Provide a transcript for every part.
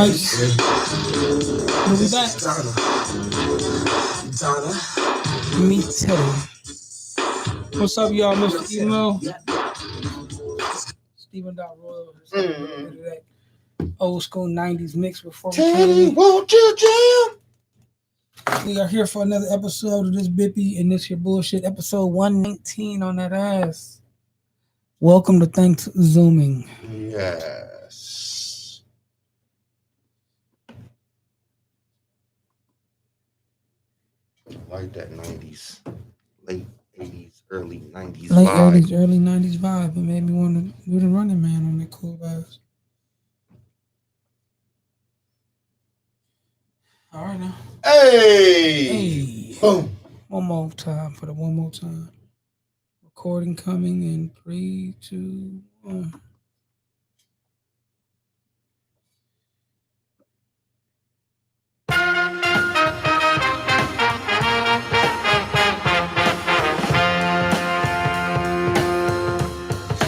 Nice. We'll be back. Me too. What's up, y'all? Mr. EMOE. Stephen.Royal. That old school 90s mix before we came in. Won't you jam? We are here for another episode of this Bippy and this your bullshit. Episode 119 on that ass. Welcome to ThanksZooming. Yes. I like that 90s, late 80s, early 90s Late vibe. 80s, early 90s vibe. It made me want to do the Running Man on that cool ass. All right now. Hey! Boom. One more time for the one more time. Recording coming in 3, 2, 1.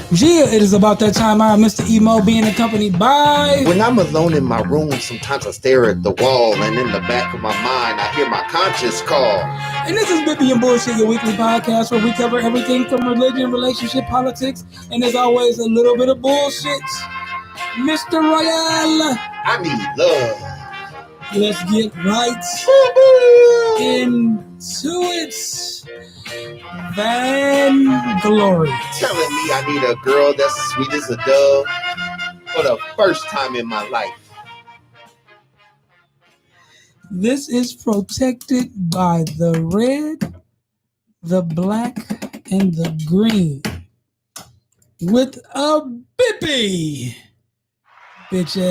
Yeah, it is about that time. I'm Mr. EMOE being accompanied by... When I'm alone in my room, sometimes I stare at the wall, and in the back of my mind, I hear my conscience call. And this is Bippy and Bullshit, your weekly podcast where we cover everything from religion, relationship, politics, and as always, a little bit of bullshit. Mr. Royale. I need love. Let's get right into it. Vainglory. Telling me I need a girl that's sweet as a dove for the first time in my life. This is protected by the red, the black, and the green. With a Bippy. Bitches.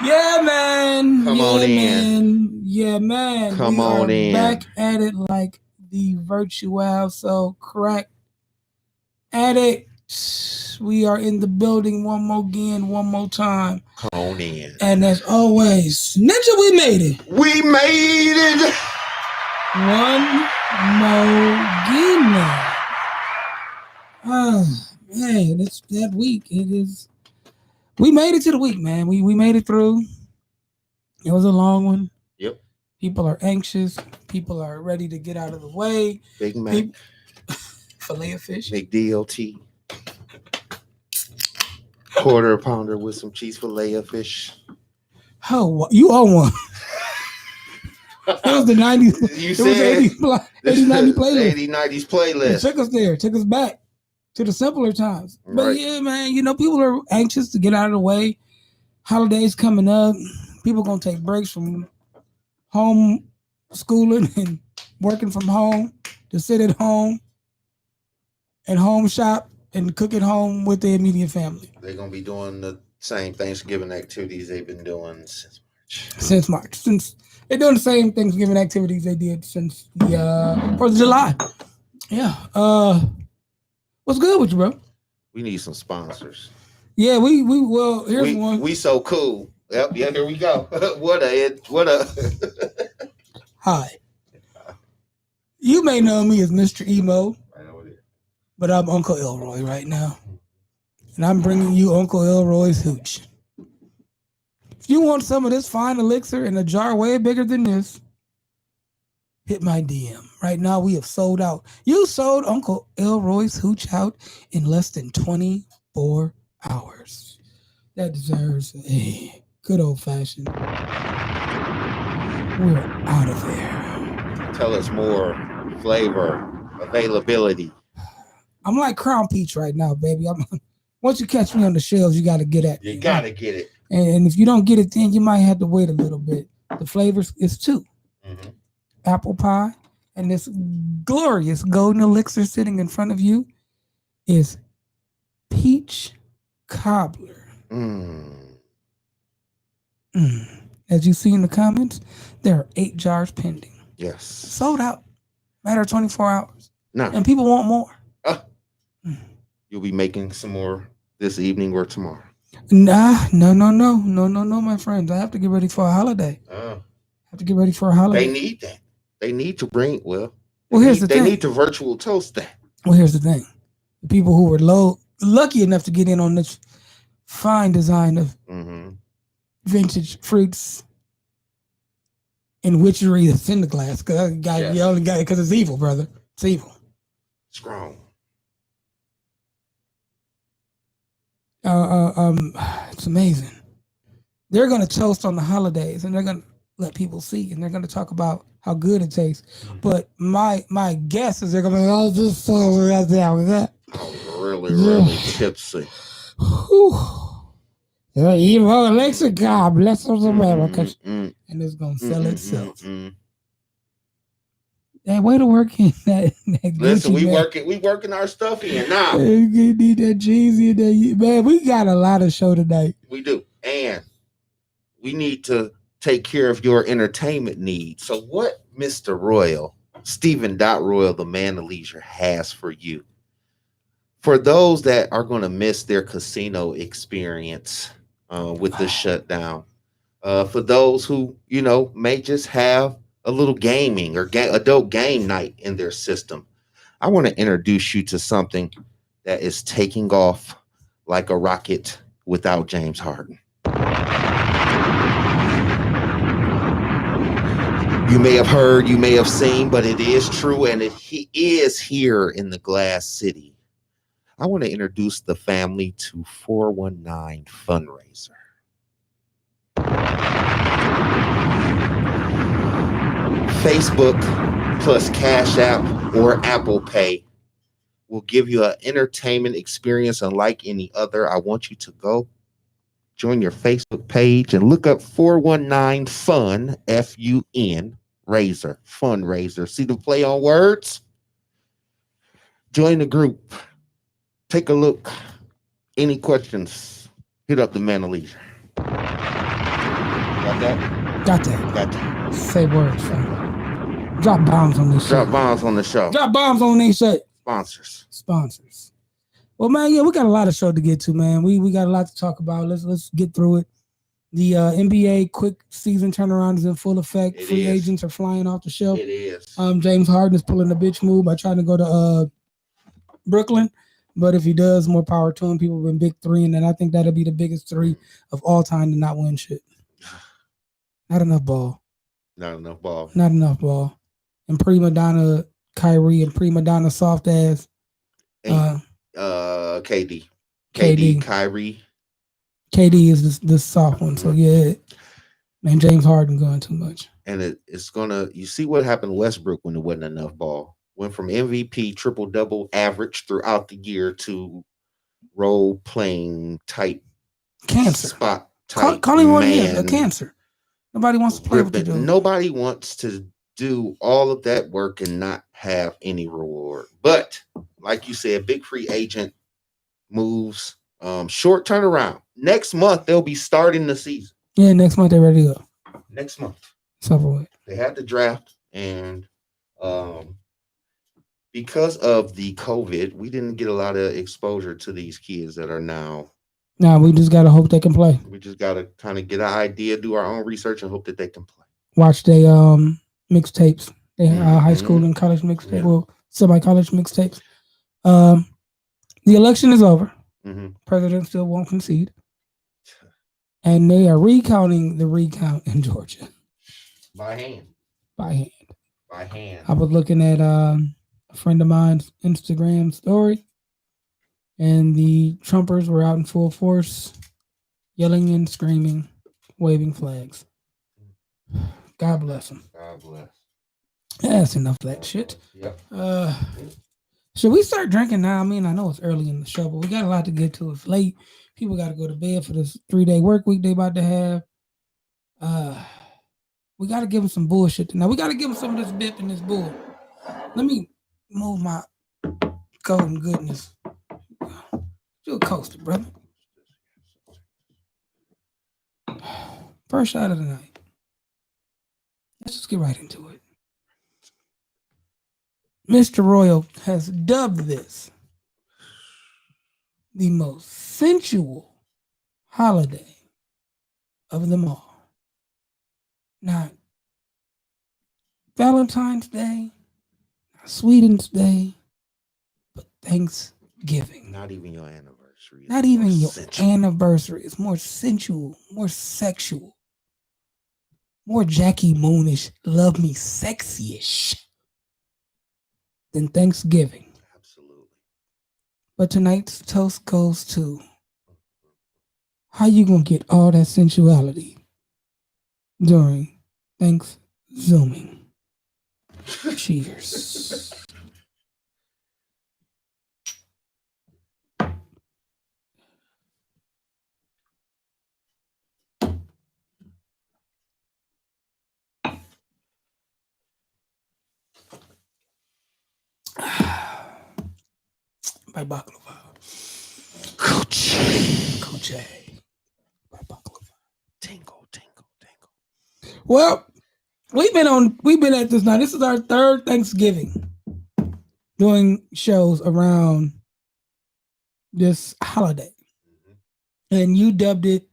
Yeah, man. Come on in. Yeah, man. Come on in. Back at it like the virtual so crack addicts. We are in the building one more time. Come on in. And as always, Ninja, we made it. We made it. One more again. Oh, man, it's that week. It is. We made it to the week, man. We made it through. It was a long one. Yep. People are anxious. People are ready to get out of the way. Big Mac. Filet of fish. Big DLT. Quarter pounder with some cheese filet of fish. Oh, you own one. It was the 90s. You it said was 80, 90 playlist. 80, 90s playlist. It took us there. Took us back to the simpler times. But Right. yeah, man, people are anxious to get out of the way. Holidays coming up. People going to take breaks from home schooling and working from home to sit at home and home shop and cook at home with their immediate family. They're going to be doing the same Thanksgiving activities they've been doing since March. Since they're doing the same Thanksgiving activities they did since the 4th of July. Yeah. What's good with you, bro? We need some sponsors. Yeah, well, here's one. We so cool. Yep, yeah, here we go. What a Hi. You may know me as Mr. EMOE, but I'm Uncle Elroy right now. And I'm bringing you Uncle Elroy's hooch. If you want some of this fine elixir in a jar way bigger than this, hit my DM. Right now, we have sold out. You sold Uncle Elroy's hooch out in less than 24 hours. That deserves a good old-fashioned. We're out of there. Tell us more. Flavor, availability. I'm like Crown Peach right now, baby. Once you catch me on the shelves, you got to get at me. You got to get it. And if you don't get it, then you might have to wait a little bit. The flavors is 2. Mm-hmm. Apple pie, and this glorious golden elixir sitting in front of you is peach cobbler. As you see in the comments, there are 8 jars pending. Yes. Sold out. Matter of 24 hours. No. And people want more. You'll be making some more this evening or tomorrow. No, my friends. I have to get ready for a holiday. They need that. They need to bring, here's the thing. They need to virtual toast that. Well, here's the thing. The people who were lucky enough to get in on this fine design of vintage fruits and witchery that's in the glass. Because you only got it because it's evil, brother. It's evil. Strong. It's amazing. They're going to toast on the holidays, and they're going to let people see, and they're going to talk about how good it tastes. But my guess is they're going to be like, oh, this so that. Really tipsy. Evil Alexa, God bless those Americans. And it's going to sell itself. That way to work in that listen, we working our stuff in now. You need that cheesy in there. Man, we got a lot of show tonight. We do. And we need to take care of your entertainment needs. So what Mr. Royal, Stephen Royal, the man of leisure, has for you? For those that are going to miss their casino experience with the shutdown, for those who, may just have a little gaming or adult game night in their system, I want to introduce you to something that is taking off like a rocket without James Harden. You may have heard, you may have seen, but it is true, and he is here in the Glass City. I want to introduce the family to 419 Fundraiser. Facebook plus Cash App or Apple Pay will give you an entertainment experience unlike any other. I want you to go join your Facebook page and look up 419 Fun, F-U-N, Razor, Fundraiser. See the play on words? Join the group. Take a look. Any questions? Hit up the man of leisure. Got that? Got that. Say words, son. Drop bombs on this show. Drop bombs on the show. Drop bombs on this show. Sponsors. Well, man, yeah, we got a lot of show to get to, man. We got a lot to talk about. Let's get through it. The NBA quick season turnaround is in full effect. Free agents are flying off the shelf. It is. James Harden is pulling a bitch move by trying to go to Brooklyn. But if he does, more power to him. People have been big three, and then I think that'll be the biggest three of all time to not win shit. Not enough ball. And prima donna Kyrie and prima donna soft ass. KD, Kyrie. KD is the soft one. So yeah, man, James Harden going too much. And it's gonna. You see what happened to Westbrook when there wasn't enough ball. Went from MVP, triple-double average throughout the year to role-playing type cancer spot type call him what it is, a cancer. Nobody wants to play with you. Nobody wants to do all of that work and not have any reward. But like you said, big free agent moves, short turnaround. Next month they'll be starting the season. Yeah, next month they're ready to go. Next month. They had the draft, and because of the COVID, we didn't get a lot of exposure to these kids that are now. Now we just gotta hope they can play. We just gotta kind of get an idea, do our own research, and hope that they can play. Watch they mixtapes. They high school and college mixtapes. Well, semi-college mixtapes. The election is over. President still won't concede, and they are recounting the recount in Georgia by hand. I was looking at a friend of mine's Instagram story, and the Trumpers were out in full force, yelling and screaming, waving flags. God bless them. God bless. That's enough of that shit. Yep. Should we start drinking now? I mean, I know it's early in the show, but we got a lot to get to. It's late. People got to go to bed for this 3-day work week they about to have. We got to give them some bullshit. Now, we got to give them some of this bip and this bull. Let me move my golden goodness. You're a coaster, brother. First shot of the night. Let's just get right into it. Mr. Royal has dubbed this the most sensual holiday of them all. Not Valentine's Day, not Sweden's Day, but Thanksgiving. Not even your anniversary. Not even your anniversary. It's more sensual, more sexual, more Jackie Moonish, love me sexy-ish than Thanksgiving. Absolutely. But tonight's toast goes to how you gonna get all that sensuality during ThanksZooming. Cheers. By baklava. Kuche. By baklava. Tingle, tingle, tingle. Well, we've been at this now. This is our third Thanksgiving doing shows around this holiday. And you dubbed it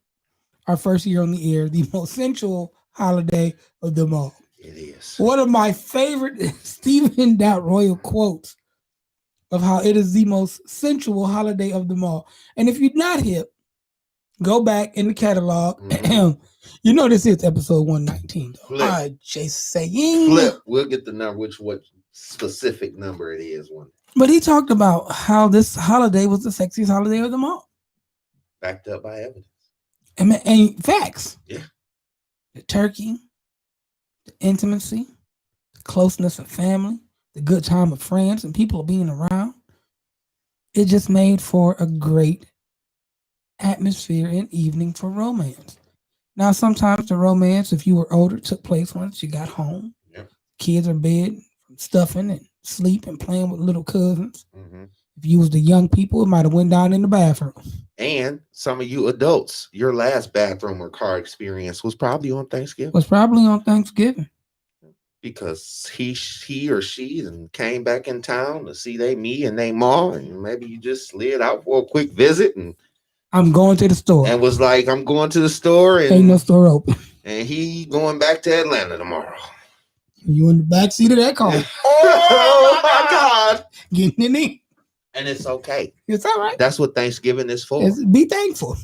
our first year on the air, the most sensual holiday of them all. It is. One of my favorite Stephen Royal quotes of how it is the most sensual holiday of them all. And if you're not hip, go back in the catalog. You know this is episode 119, though. Flip. All right, just saying. Flip. We'll get the number, what specific number it is. One. But he talked about how this holiday was the sexiest holiday of them all. Backed up by evidence. And facts. Yeah. The turkey, the intimacy, the closeness of family, the good time of friends and people being around. It just made for a great atmosphere and evening for romance. Now, sometimes the romance, if you were older, took place once you got home. Yep. Kids are bed, stuffing and sleep and playing with little cousins. If you was the young people, it might have went down in the bathroom. And some of you adults, your last bathroom or car experience was probably on Thanksgiving. Because he or she and came back in town to see me and they ma, and maybe you just slid out for a quick visit and I'm going to the store. And was like, I'm going to the store and ain't no store open. And he going back to Atlanta tomorrow. You in the back seat of that car. Oh my God. Getting in it. And it's okay. It's all right. That's what Thanksgiving is for. Be thankful.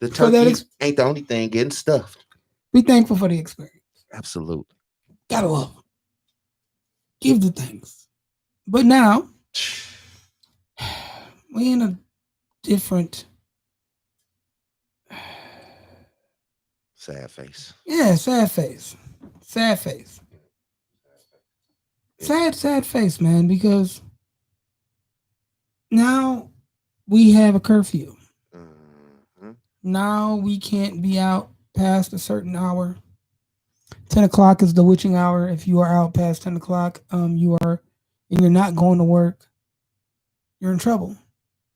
The turkey ain't the only thing getting stuffed. Be thankful for the experience. Absolutely. Gotta love them. Give the thanks. But now, we're in a different... Sad face. Yeah, sad face. Sad face. Sad face, man, because now we have a curfew. Now we can't be out past a certain hour. 10 o'clock is the witching hour. If you are out past 10 o'clock, and you're not going to work, you're in trouble.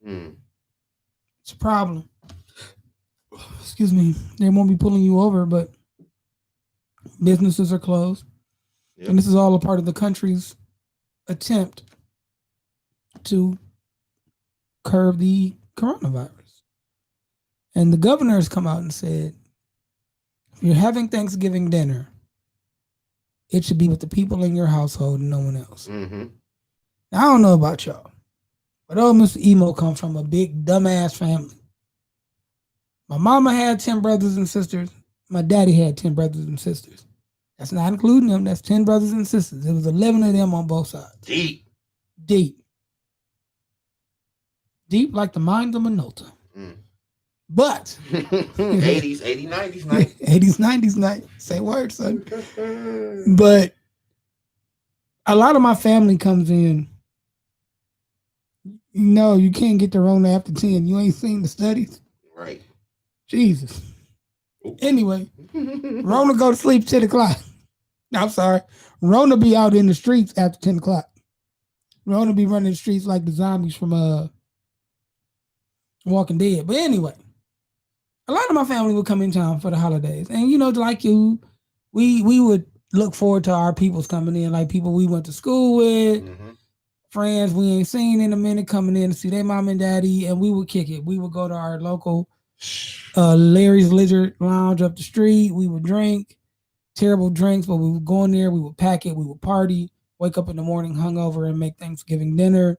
It's a problem. Excuse me. They won't be pulling you over, but businesses are closed. Yep. And this is all a part of the country's attempt to curb the coronavirus. And the governor has come out and said, if you're having Thanksgiving dinner, it should be with the people in your household and no one else. Now, I don't know about y'all, but old Mr. Emo comes from a big dumbass family. My mama had 10 brothers and sisters. My daddy had 10 brothers and sisters. That's not including them. That's 10 brothers and sisters. There was 11 of them on both sides. Deep like the mind of Minota. But 80s, 90s night. 80s, 90s night. Say word, son. But a lot of my family comes in. No, you can't get the Rona after 10. You ain't seen the studies. Right. Jesus. Anyway, Rona go to sleep 10 o'clock. I'm sorry. Rona be out in the streets after 10 o'clock. Rona be running the streets like the zombies from Walking Dead. But anyway, a lot of my family would come in town for the holidays. And, like you, we would look forward to our peoples coming in, like people we went to school with, friends we ain't seen in a minute coming in to see their mom and daddy, and we would kick it. We would go to our local Larry's Lizard Lounge up the street. We would drink terrible drinks, but we would go in there, we would pack it, we would party, wake up in the morning hungover and make Thanksgiving dinner.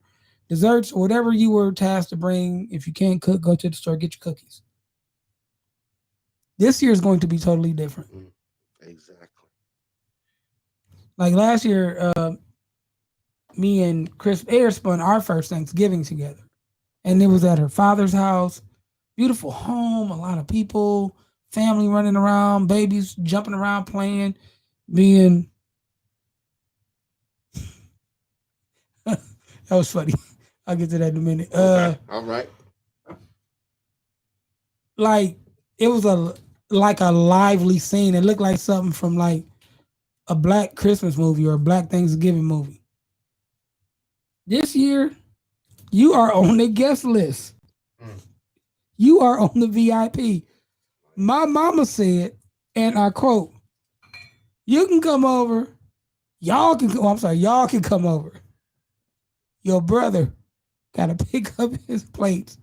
desserts, or whatever you were tasked to bring. If you can't cook, go to the store, get your cookies. This year is going to be totally different. Exactly. Like last year, me and Chris Ayers spun our first Thanksgiving together. And it was at her father's house. Beautiful home, a lot of people, family running around, babies jumping around, playing, being... That was funny. I'll get to that in a minute. Okay. All right. Like, it was a lively scene. It looked like something from like a Black Christmas movie or a Black Thanksgiving movie. This year, you are on the guest list. You are on the VIP. My mama said, and I quote, "You can come over. Y'all can come over. Your brother gotta pick up his plates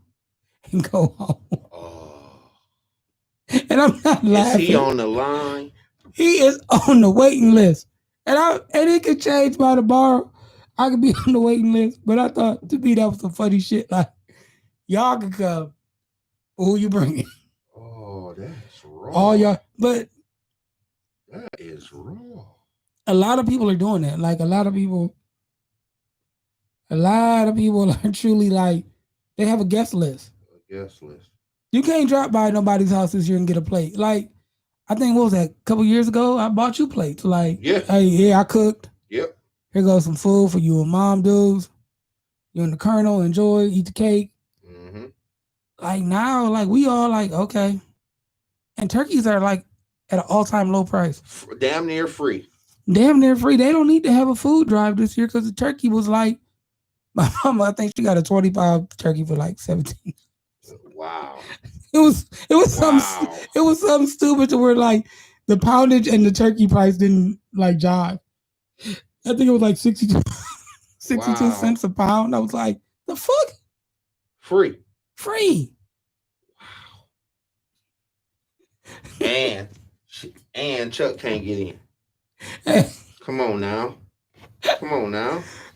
and go home." Oh. And I'm not laughing. Is he on the line? He is on the waiting list. And it could change by tomorrow. I could be on the waiting list. But I thought, to me, that was some funny shit. Like, y'all can come. Who you bringing? Oh, that's wrong. All y'all. But that is wrong. A lot of people are doing that. Like, a lot of people are truly like, they have a guest list. A guest list. You can't drop by nobody's house this year and get a plate. Like, I think, what was that, a couple years ago? I bought you plates. Like, yeah. Hey, yeah, I cooked. Yep. Here goes some food for you and mom dudes. You and the Colonel, enjoy, eat the cake. Mm-hmm. Like now, like we all like, okay. And turkeys are like at an all-time low price. Damn near free. Damn near free. They don't need to have a food drive this year because the turkey was like, my mama, I think she got a 25 turkey for like 17. Wow. It was something stupid to where like the poundage and the turkey price didn't like jive. I think it was like 62 cents a pound. I was like, the fuck? Free. Wow. And Chuck can't get in. Come on now.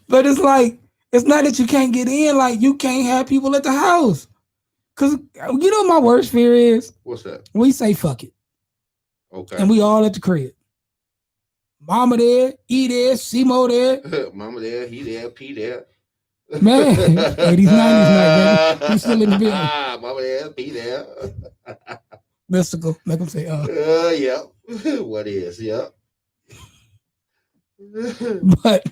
But it's like, it's not that you can't get in, like you can't have people at the house. Cause you know what my worst fear is? What's that? We say fuck it. Okay. And we all at the crib. Mama there, E there, Simo there. Mama there, he there, P there. Man, 80s, 90s night, baby. We still in the building. Mama there, P there. Mystical. Make them say, yeah. What is, yeah. But,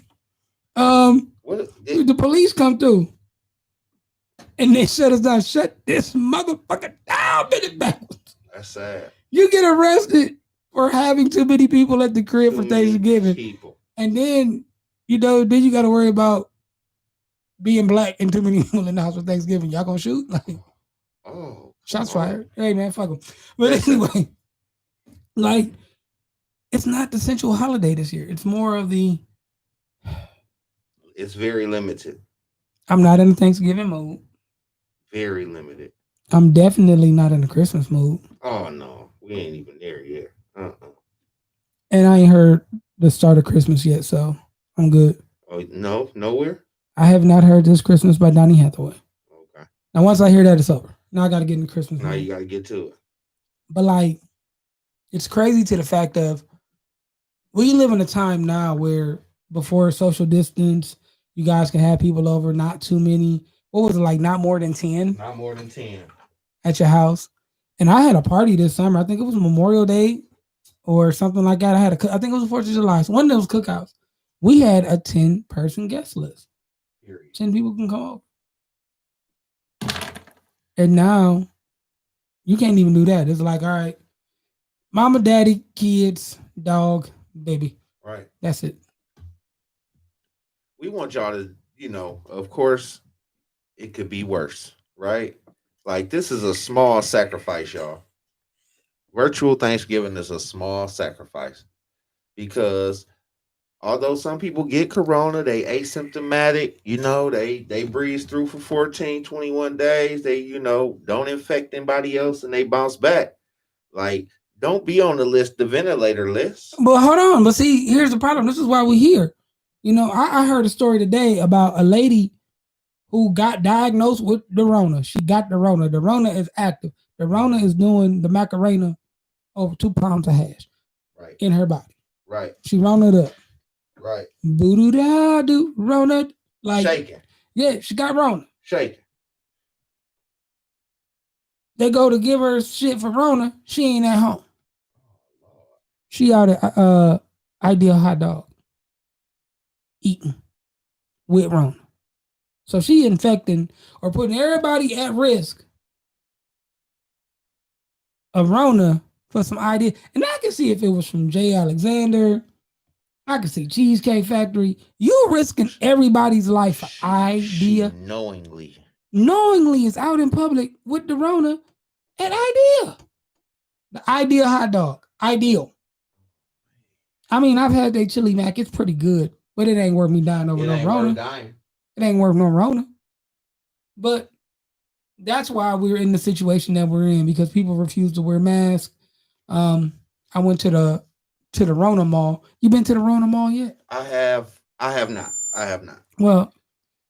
the police come through. And they shut us down. Shut this motherfucker down. Minute backwards. That's sad. You get arrested for having too many people at the crib for Thanksgiving. And then, then you got to worry about being black and too many people in the house for Thanksgiving. Y'all gonna shoot? Like, shots fired. Hey, man, fuck them. But anyway, like, it's not the central holiday this year. It's more of the... It's very limited. I'm not in the Thanksgiving mood. Very limited. I'm definitely not in the Christmas mood. Oh, no. We ain't even there yet. And I ain't heard the start of Christmas yet, so I'm good. Oh, no? Nowhere? I have not heard This Christmas by Donny Hathaway. Okay. Now, once I hear that, it's over. Now I got to get in the Christmas mood. Now you got to get to it. But, like, it's crazy to the fact of we live in a time now where before social distance, you guys can have people over, not too many. What was it, like, not more than 10? Not more than 10. At your house. And I had a party this summer. I think it was Memorial Day or something like that. I think it was the 4th of July. So one of those cookouts. We had a 10-person guest list. Period. 10 people can come over. And now, you can't even do that. It's like, all right, mama, daddy, kids, dog, baby. Right. That's it. We want y'all to, of course, it could be worse, right? Like, this is a small sacrifice, y'all. Virtual Thanksgiving is a small sacrifice because although some people get corona, they asymptomatic, they breeze through for 14, 21 days. They, don't infect anybody else and they bounce back. Like, don't be on the ventilator list. But hold on. But see, here's the problem. This is why we're here. I heard a story today about a lady who got diagnosed with the Rona. She got the Rona. The Rona is active. The Rona is doing the Macarena over 2 pounds of hash in her body. Right. She Rona'd up. Right. Boo da do Rona. Like shaking. Yeah, she got Rona. Shaking. They go to give her shit for Rona. She ain't at home. She out at Ideal Hot Dog eating with Rona. So she infecting or putting everybody at risk of Rona for some idea. And I can see if it was from Jay Alexander. I can see Cheesecake Factory. You're risking everybody's life for idea. Knowingly is out in public with the Rona at Idea. The Ideal Hot Dog. Ideal. I mean, I've had their chili mac. It's pretty good, but it ain't worth me dying over no Rona. It ain't worth no Rona. But that's why we're in the situation that we're in, because people refuse to wear masks. I went to the Rona Mall. You been to the Rona Mall yet? I have not. Well,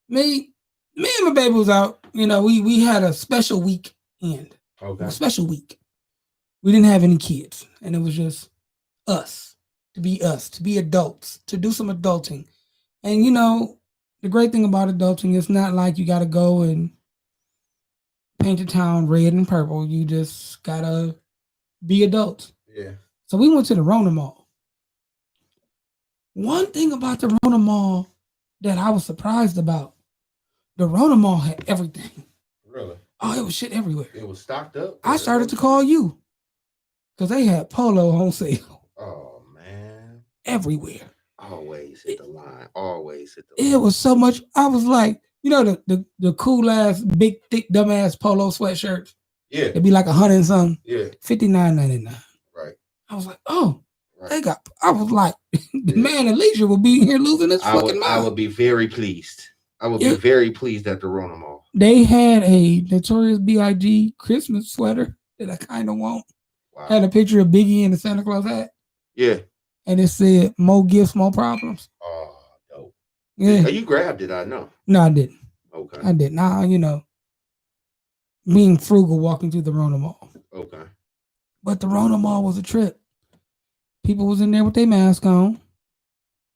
me and my baby was out. You know, we had a special weekend. Okay. A special week. We didn't have any kids, and it was just us, to be adults, to do some adulting. And you know, the great thing about adulting, it's not like you got to go and paint the town red and purple. You just gotta be adults. Yeah. So we went to the Rona Mall. One thing about the Rona Mall that I was surprised about, the Rona Mall had everything. Really? Oh, it was shit everywhere. It was stocked up. I started to call you because they had polo on sale. Oh man! Everywhere. Always hit the line. It was so much. I was like, you know, the cool ass, big, thick, dumb ass polo sweatshirts. Yeah. It'd be like $100 and something. Yeah. $59.99. Right. I was like, oh, right. I was like, the man at leisure will be here losing his fucking mind. I would be very pleased. I would be very pleased at the Rona Mall. They had a Notorious B.I.G. Christmas sweater that I kind of want. Wow. Had a picture of Biggie in the Santa Claus hat. Yeah. And it said, more gifts, more problems. Oh, dope. Yeah. You grabbed it, I know. No, I didn't. Okay. I didn't. Nah, you know, being frugal walking through the Rona Mall. Okay. But the Rona Mall was a trip. People was in there with their mask on.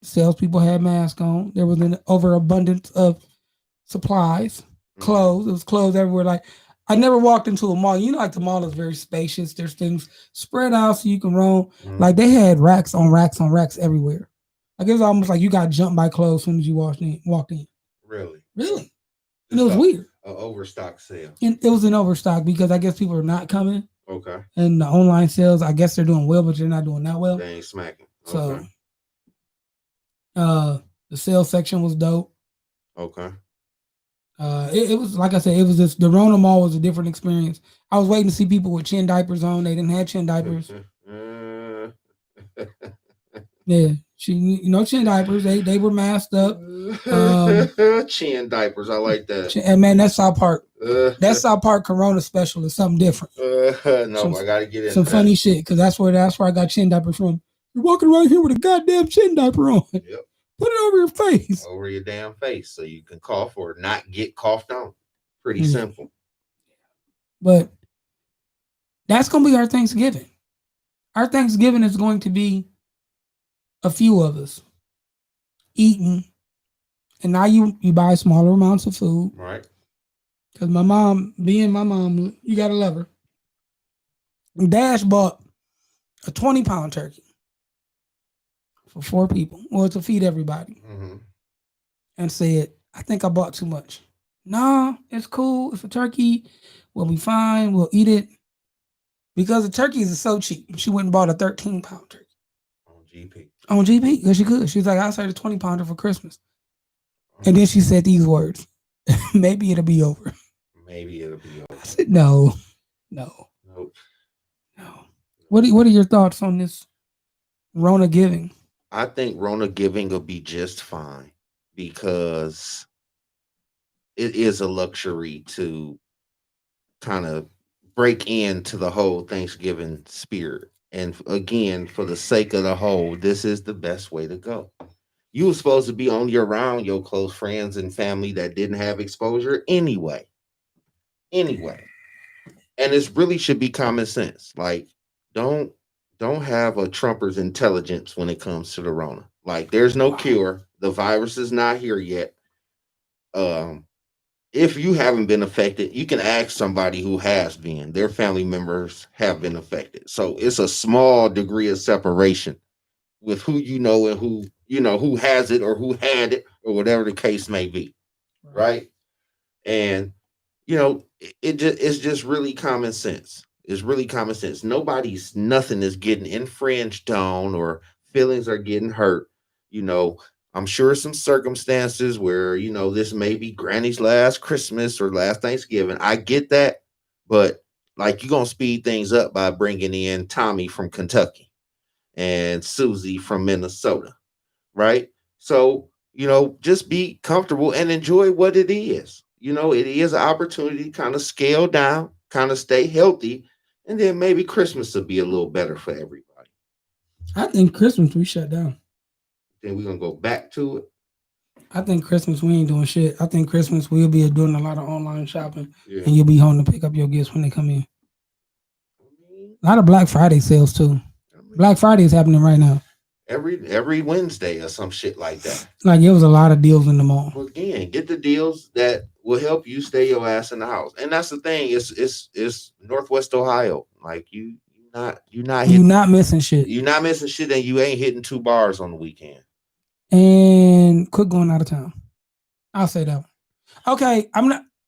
Salespeople had masks on. There was an overabundance of supplies, clothes. It was clothes everywhere. Like, I never walked into a mall. You know, like the mall is very spacious. There's things spread out so you can roam. Like they had racks on racks on racks everywhere. Like it was almost like you got jumped by clothes as soon as you walked in. Really? And it was weird. An overstock sale. And it was an overstock because I guess people are not coming. Okay. And the online sales, I guess they're doing well, but they're not doing that well. They ain't smacking. Okay. So, the sales section was dope. Okay. It was, like I said, it was just, the Rona Mall was a different experience. I was waiting to see people with chin diapers on. They didn't have chin diapers. Yeah. Chin diapers. They were masked up. Chin diapers. I like that. And man, that's South Park. That's South Park Corona special. It's something different. I gotta get in some funny shit, because that's where I got chin diapers from. You're walking around here with a goddamn chin diaper on. Yep. Put it over your face. Over your damn face so you can cough or not get coughed on. Pretty simple. But that's going to be our Thanksgiving. Our Thanksgiving is going to be a few of us eating. And now you buy smaller amounts of food. Right. Because my mom, you got to love her. Dash bought a 20-pound turkey for 4 people. Well, to feed everybody. Mm-hmm. And said, I think I bought too much. Nah, it's cool. It's a turkey. We'll be fine. We'll eat it. Because the turkeys are so cheap. She went and bought a 13-pound turkey. On GP. Because she could. She was like, I'll say the 20-pounder for Christmas. And then she said these words. Maybe it'll be over. I said, no. Nope. No. What are your thoughts on this Rona giving? I think Rona giving will be just fine because it is a luxury to kind of break into the whole Thanksgiving spirit. And again, for the sake of the whole, this is the best way to go. You were supposed to be only around your close friends and family that didn't have exposure anyway. Anyway. And this really should be common sense. Like, don't have a Trumper's intelligence when it comes to the Rona. Like, there's no cure. The virus is not here yet. If you haven't been affected, you can ask somebody who has been. Their family members have been affected. So it's a small degree of separation with who you know and who has it or who had it or whatever the case may be. Right? And it's just really common sense. It's really common sense. Nothing is getting infringed on or feelings are getting hurt. I'm sure some circumstances where, this may be Granny's last Christmas or last Thanksgiving. I get that. But like, you're going to speed things up by bringing in Tommy from Kentucky and Susie from Minnesota. Right. So, just be comfortable and enjoy what it is. It is an opportunity to kind of scale down, kind of stay healthy, and then maybe Christmas will be a little better for everybody. I think Christmas we shut down. Then we're going to go back to it. I think Christmas we ain't doing shit. I think Christmas we'll be doing a lot of online shopping, and you'll be home to pick up your gifts when they come in. A lot of Black Friday sales too. Black Friday is happening right now. Every Wednesday or some shit like that. Like, it was a lot of deals in the mall. Well, again, get the deals that will help you stay your ass in the house. And that's the thing. It's Northwest Ohio. Like, you're not missing shit. You're not missing shit, and you ain't hitting 2 bars on the weekend. And quit going out of town. I'll say that one. Okay,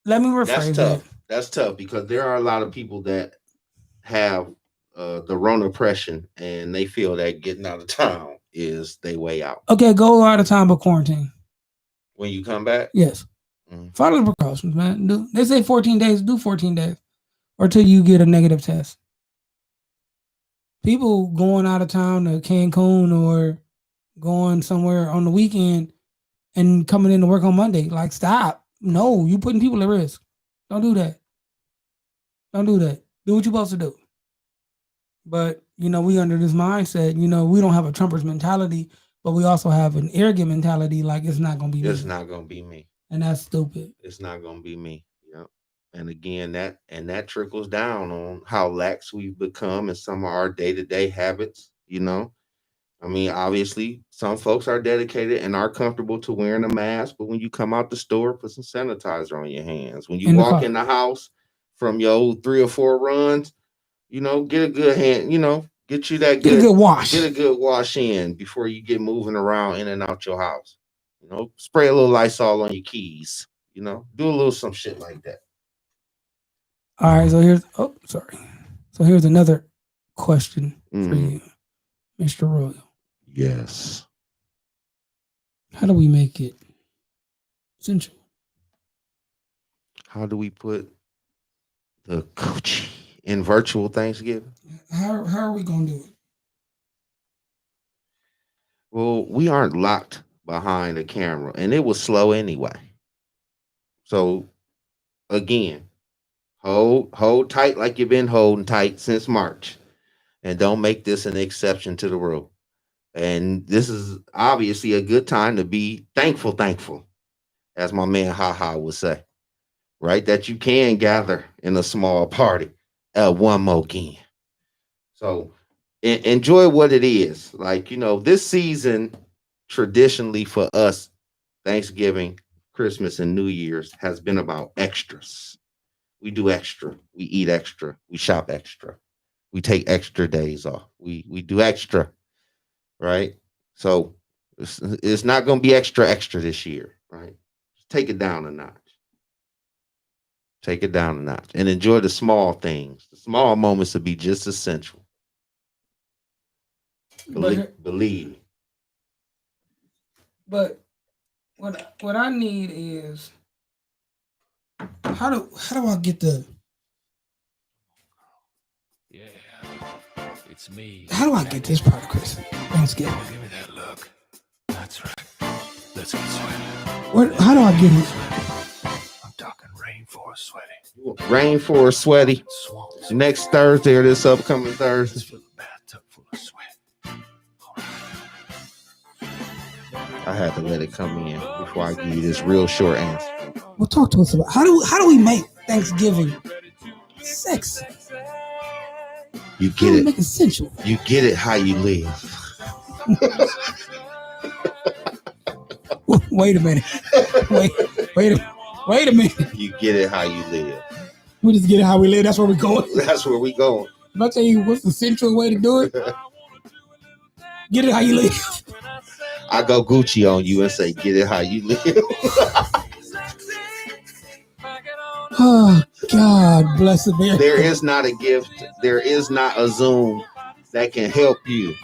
let me rephrase that. That's tough because there are a lot of people that have the Rona oppression, and they feel that getting out of town is their way out. Okay, go out of town but quarantine. When you come back? Yes. Follow the precautions, man. They say 14 days, do 14 days. Or till you get a negative test. People going out of town to Cancun or going somewhere on the weekend and coming in to work on Monday. Like, stop. No, you putting people at risk. Don't do that. Don't do that. Do what you're supposed to do. But, we under this mindset, we don't have a Trumpers mentality, but we also have an arrogant mentality, like, it's not going to be me. It's not going to be me. And that's stupid. It's not going to be me. Yep. And again, that trickles down on how lax we've become in some of our day-to-day habits, I mean, obviously, some folks are dedicated and are comfortable to wearing a mask, but when you come out the store, put some sanitizer on your hands. When you walk in the house from your 3 or 4 runs, get a good hand, get you that good wash. Get a good wash in before you get moving around in and out your house. Spray a little Lysol on your keys, do a little some shit like that. All right, so here's another question for you, Mr. Royal. Yes. How do we make it sensual? How do we put the coochie in virtual Thanksgiving? How are we going to do it? Well, we aren't locked behind a camera, and it was slow anyway. So, again, hold tight like you've been holding tight since March, and don't make this an exception to the rule. And this is obviously a good time to be thankful, as my man Ha would say, right? That you can gather in a small party one more again. So enjoy what it is. Like, this season, traditionally for us, Thanksgiving, Christmas, and New Year's has been about extras. We do extra. We eat extra. We shop extra. We take extra days off. We do extra. Right? So it's not going to be extra this year, right? Just take it down a notch. Take it down a notch and enjoy the small things. The small moments will be just essential. Believe me. But what I need is how do I get the It's me. How do I get this part of Christmas? Thanksgiving. Give me that look. That's right. Let's get sweaty. How do I get it? I'm talking rainforest sweaty. Rainforest sweaty. Next Thursday or this upcoming Thursday. Fill a bathtub full of sweat. I had to let it come in before I give you this real short answer. Well, talk to us about how do we make Thanksgiving sexy? You How get do we it. make it sensual? You get it how you live. Wait a minute. Wait a minute. You get it how you live. We just get it how we live. That's where we're going. That's where we going. If I tell you what's the central way to do it, get it how you live. I go Gucci on you and say, get it how you live. Oh, God bless America. There is not a gift. There is not a Zoom that can help you.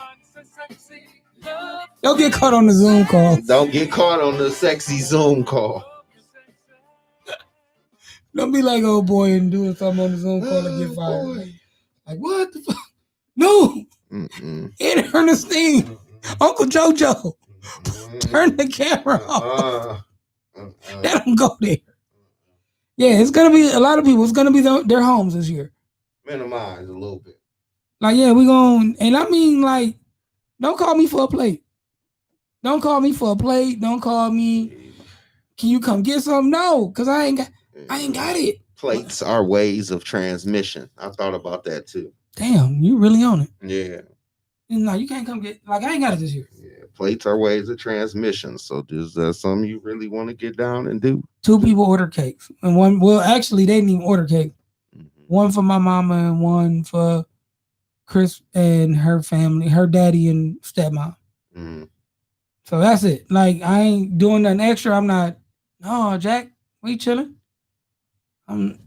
Don't get caught on the Zoom call. Don't get caught on the sexy Zoom call. Don't be like old boy and doing something on the Zoom call and get fired. Boy. Like, what the fuck? No. Aunt Ernestine. Uncle JoJo. Turn the camera off. They don't go there. Yeah, it's going to be a lot of people. It's going to be their homes this year. Minimize a little bit. Like, yeah, we going, and I mean, like, don't call me for a plate. Don't call me for a plate. Don't call me, can you come get some? No, because I ain't got it. Plates are ways of transmission. I thought about that too. Damn, you really on it. Yeah. No, you can't come get, like, I ain't got it this year. Yeah, plates are ways of transmission. So is that something you really want to get down and do? 2 people order cakes. And one, well, actually, they didn't even order cake. One for my mama and one for Chris and her family, her daddy and stepmom. So that's it. Like, I ain't doing nothing extra. I'm not, no, Jack, we chilling? No.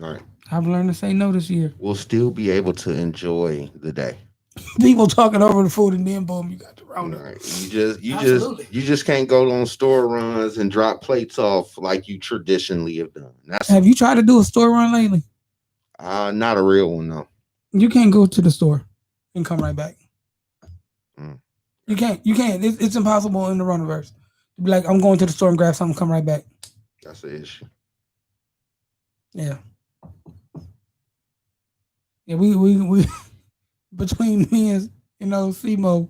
All right. I've learned to say no this year. We'll still be able to enjoy the day. People talking over the food and then boom, you got the Rona. Right. You just can't go on store runs and drop plates off like you traditionally have done. Have you tried to do a store run lately? Not a real one, no. You can't go to the store and come right back. You can't. It's impossible in the Ronaverse. To be like, I'm going to the store and grab something, come right back. That's the issue. Yeah. Yeah, we between me and Simo,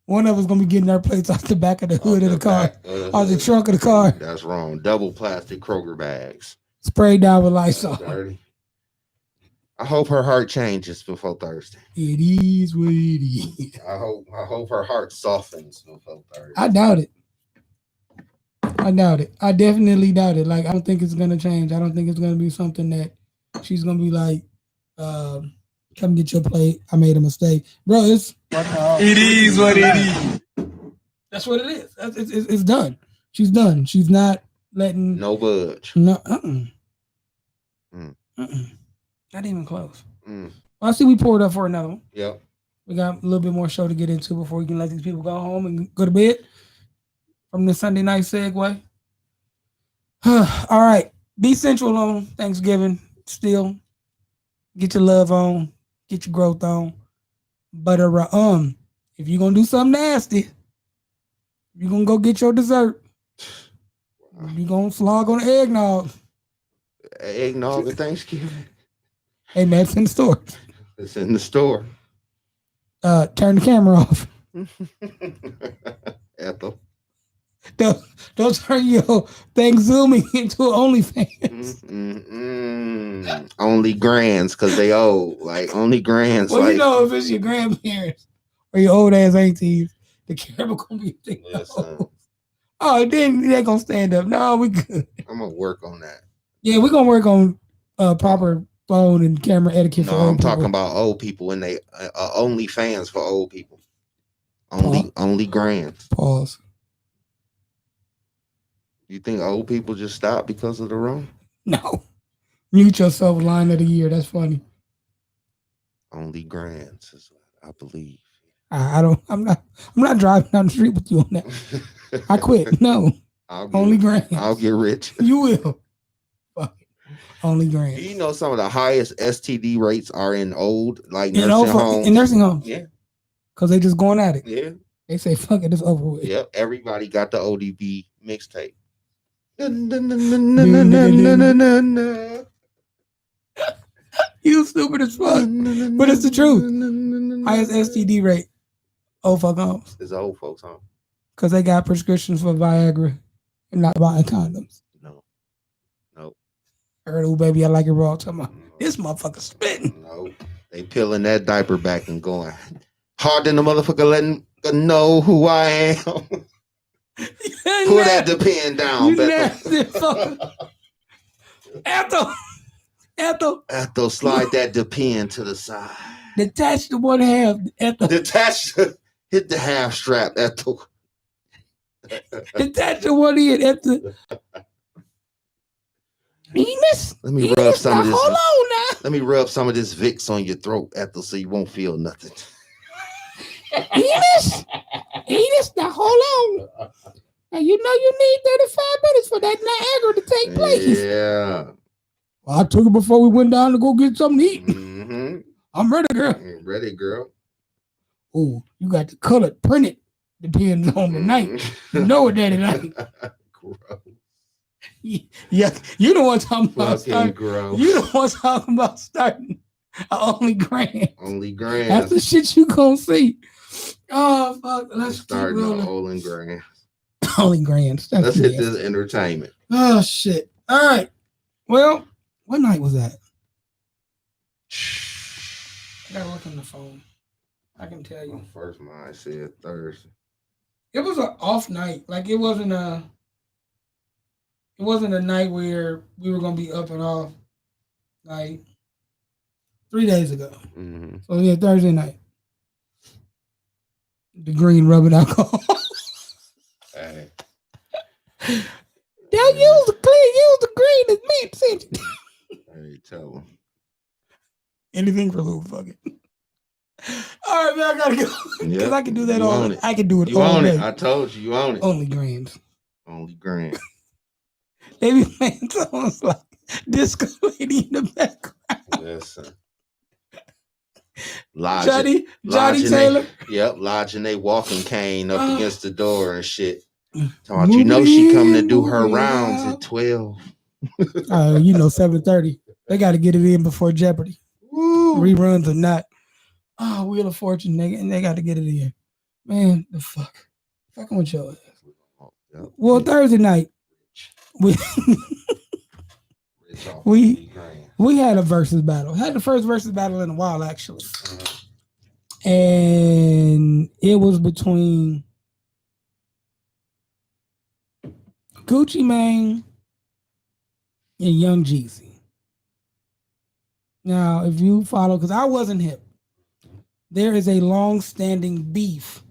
one of us gonna be getting our plates off the back of the hood of the car, off the trunk of the car. That's wrong. Double plastic Kroger bags. Sprayed down with Lysol. I hope her heart changes before Thursday. It is what it is. I hope her heart softens before Thursday. I doubt it. I definitely doubt it. Like, I don't think it's gonna change. I don't think it's gonna be something that she's gonna be like, come get your plate. I made a mistake. Bro, it is what it is. That's what it is. It's done. She's done. She's not letting no budge. No, not even close. Well, I see we poured up for another one. Yep. We got a little bit more show to get into before we can let these people go home and go to bed from the Sunday night segue. All right. Be sensual on Thanksgiving still. Get your love on. Get your growth on. But if you're going to do something nasty, you're going to go get your dessert. You're going to slog on the eggnog. Eggnog at Thanksgiving? Hey, man, it's in the store. It's in the store. Turn the camera off. Ethel. Don't turn your ThanksZooming into an OnlyFans. Only grands, because they old. Like, only grands. Well, like, if it's your grandparents or your old ass aunties, the camera gonna be thick. Oh, then they gonna stand up. No, we good. I'm gonna work on that. Yeah, we're gonna work on proper phone and camera etiquette for old people. I'm talking about old people and they OnlyFans for old people. Only grands. Pause. You think old people just stop because of the wrong? No. Mute yourself, line of the year. That's funny. Only grands is what I believe. I'm not driving down the street with you on that. I quit. No. Only grands. I'll get rich. You will. Fuck it. Only grands. Do you know some of the highest STD rates are in old, like nursing homes? In nursing homes. Yeah. Because they just going at it. Yeah. They say, fuck it, it's over with. Yep. Everybody got the ODB mixtape. You stupid as fuck. But it's the truth. Highest STD rate. Old folk homes. It's old folks home. Because they got prescriptions for Viagra and not buying condoms. No. I heard, oh, baby, I like it raw. Talking about, this motherfucker spitting. No. They peeling that diaper back and going hard than the motherfucker letting know who I am. Pull that Depend down, Bethel. Ethel, slide that Depend to the side. Detach the one half, Ethel. Hit the half strap, Ethel. Detach the one end, Ethel. Enos? Let me rub some of this. Hold on now. Let me rub some of this Vicks on your throat, Ethel, so you won't feel nothing. Enos, now hold on. Now you know you need 35 minutes for that Niagara to take place. Yeah. Well, I took it before we went down to go get something to eat. Mm-hmm. I'm ready, girl. I'm ready, girl. Oh, you got the colored printed. Depends on the night. You know what that is like. Gross. Yeah, you don't want to talk about Fucking starting. gross. You don't want to talk about starting only grand. Only grand. That's the shit you gonna see. Oh fuck! Let's start keep rolling. only grand. Only grands. Let's hit this entertainment. Oh shit! All right. Well, what night was that? I gotta look on the phone. I can tell you. My first mind said Thursday. It was an off night. Like it wasn't a night where we were gonna be up and off. Like 3 days ago. Mm-hmm. So yeah, Thursday night. The green rubbing alcohol. Hey. Don't use the green as meat, see? Hey, tell them. Anything for Lou, fuck it. All right, man, I gotta go. Because I can do that all. I can do it you all own day. it. I told you own it. Only grands. Only grand. They be playing songs like Disco Lady in the background. Listen. Johnny Taylor. Yep, lodging a walking cane up against the door and shit. Talking, you know she coming to do her rounds at 12. 7:30. They got to get it in before Jeopardy. Woo. Reruns or not. Oh, Wheel of Fortune, they got to get it in. Man, the fuck. Fucking with your ass. Yep. Well, Thursday night, we had a versus battle. Had the first versus battle in a while, actually. And it was between Gucci Mane and Young Jeezy. Now, if you follow, because I wasn't hip, there is a long-standing beef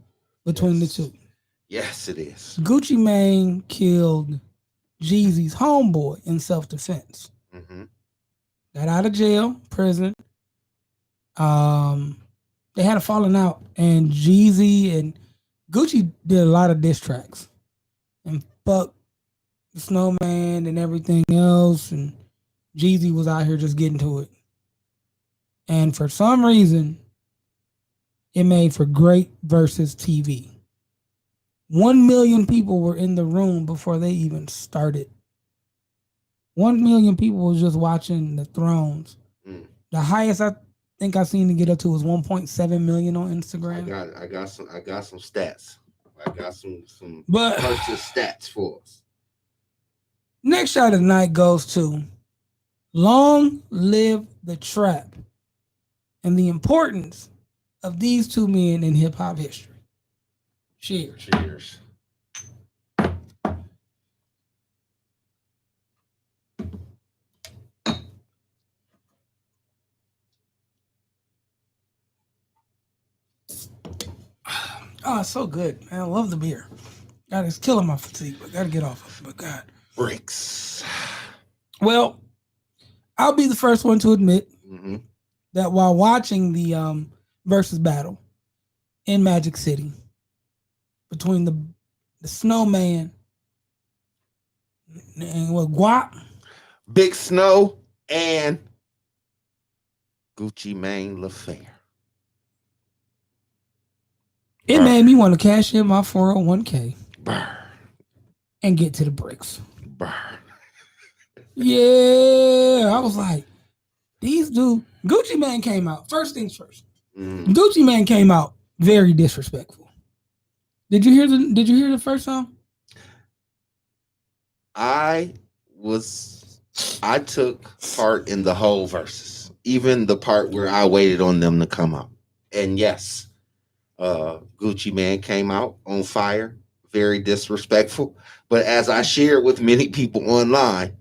between the two. Yes, it is. Gucci Mane killed Jeezy's homeboy in self-defense. Mm-hmm. Got out of jail, prison. They had a falling out, and Jeezy and Gucci did a lot of diss tracks and fuck the Snowman and everything else, and Jeezy was out here just getting to it. And for some reason, it made for great versus TV. 1 million people were in the room before they even started. 1 million people was just watching the Thrones. The highest I think I seen to get up to was 1.7 million on Instagram. I got some stats. I got some but purchase stats for us. Next shot of the night goes to Long Live the Trap and the importance of these two men in hip hop history. Cheers. Cheers. Oh, it's so good, man. I love the beer. God, it's killing my fatigue, but gotta get off of it. But God. Bricks. Well, I'll be the first one to admit that while watching the versus battle in Magic City between the Snowman and what Guap, Big Snow, and Gucci Mane LaFair. It made me want to cash in my 401k Brr. and get to the bricks. Brr. Yeah, I was like, these dudes. Gucci Mane came out. First things first. Gucci Mane came out Very disrespectful. Did you hear the first song? I took part in the whole verses, even the part where I waited on them to come out. And yes, Gucci Man came out on fire, very disrespectful. But as I shared with many people online,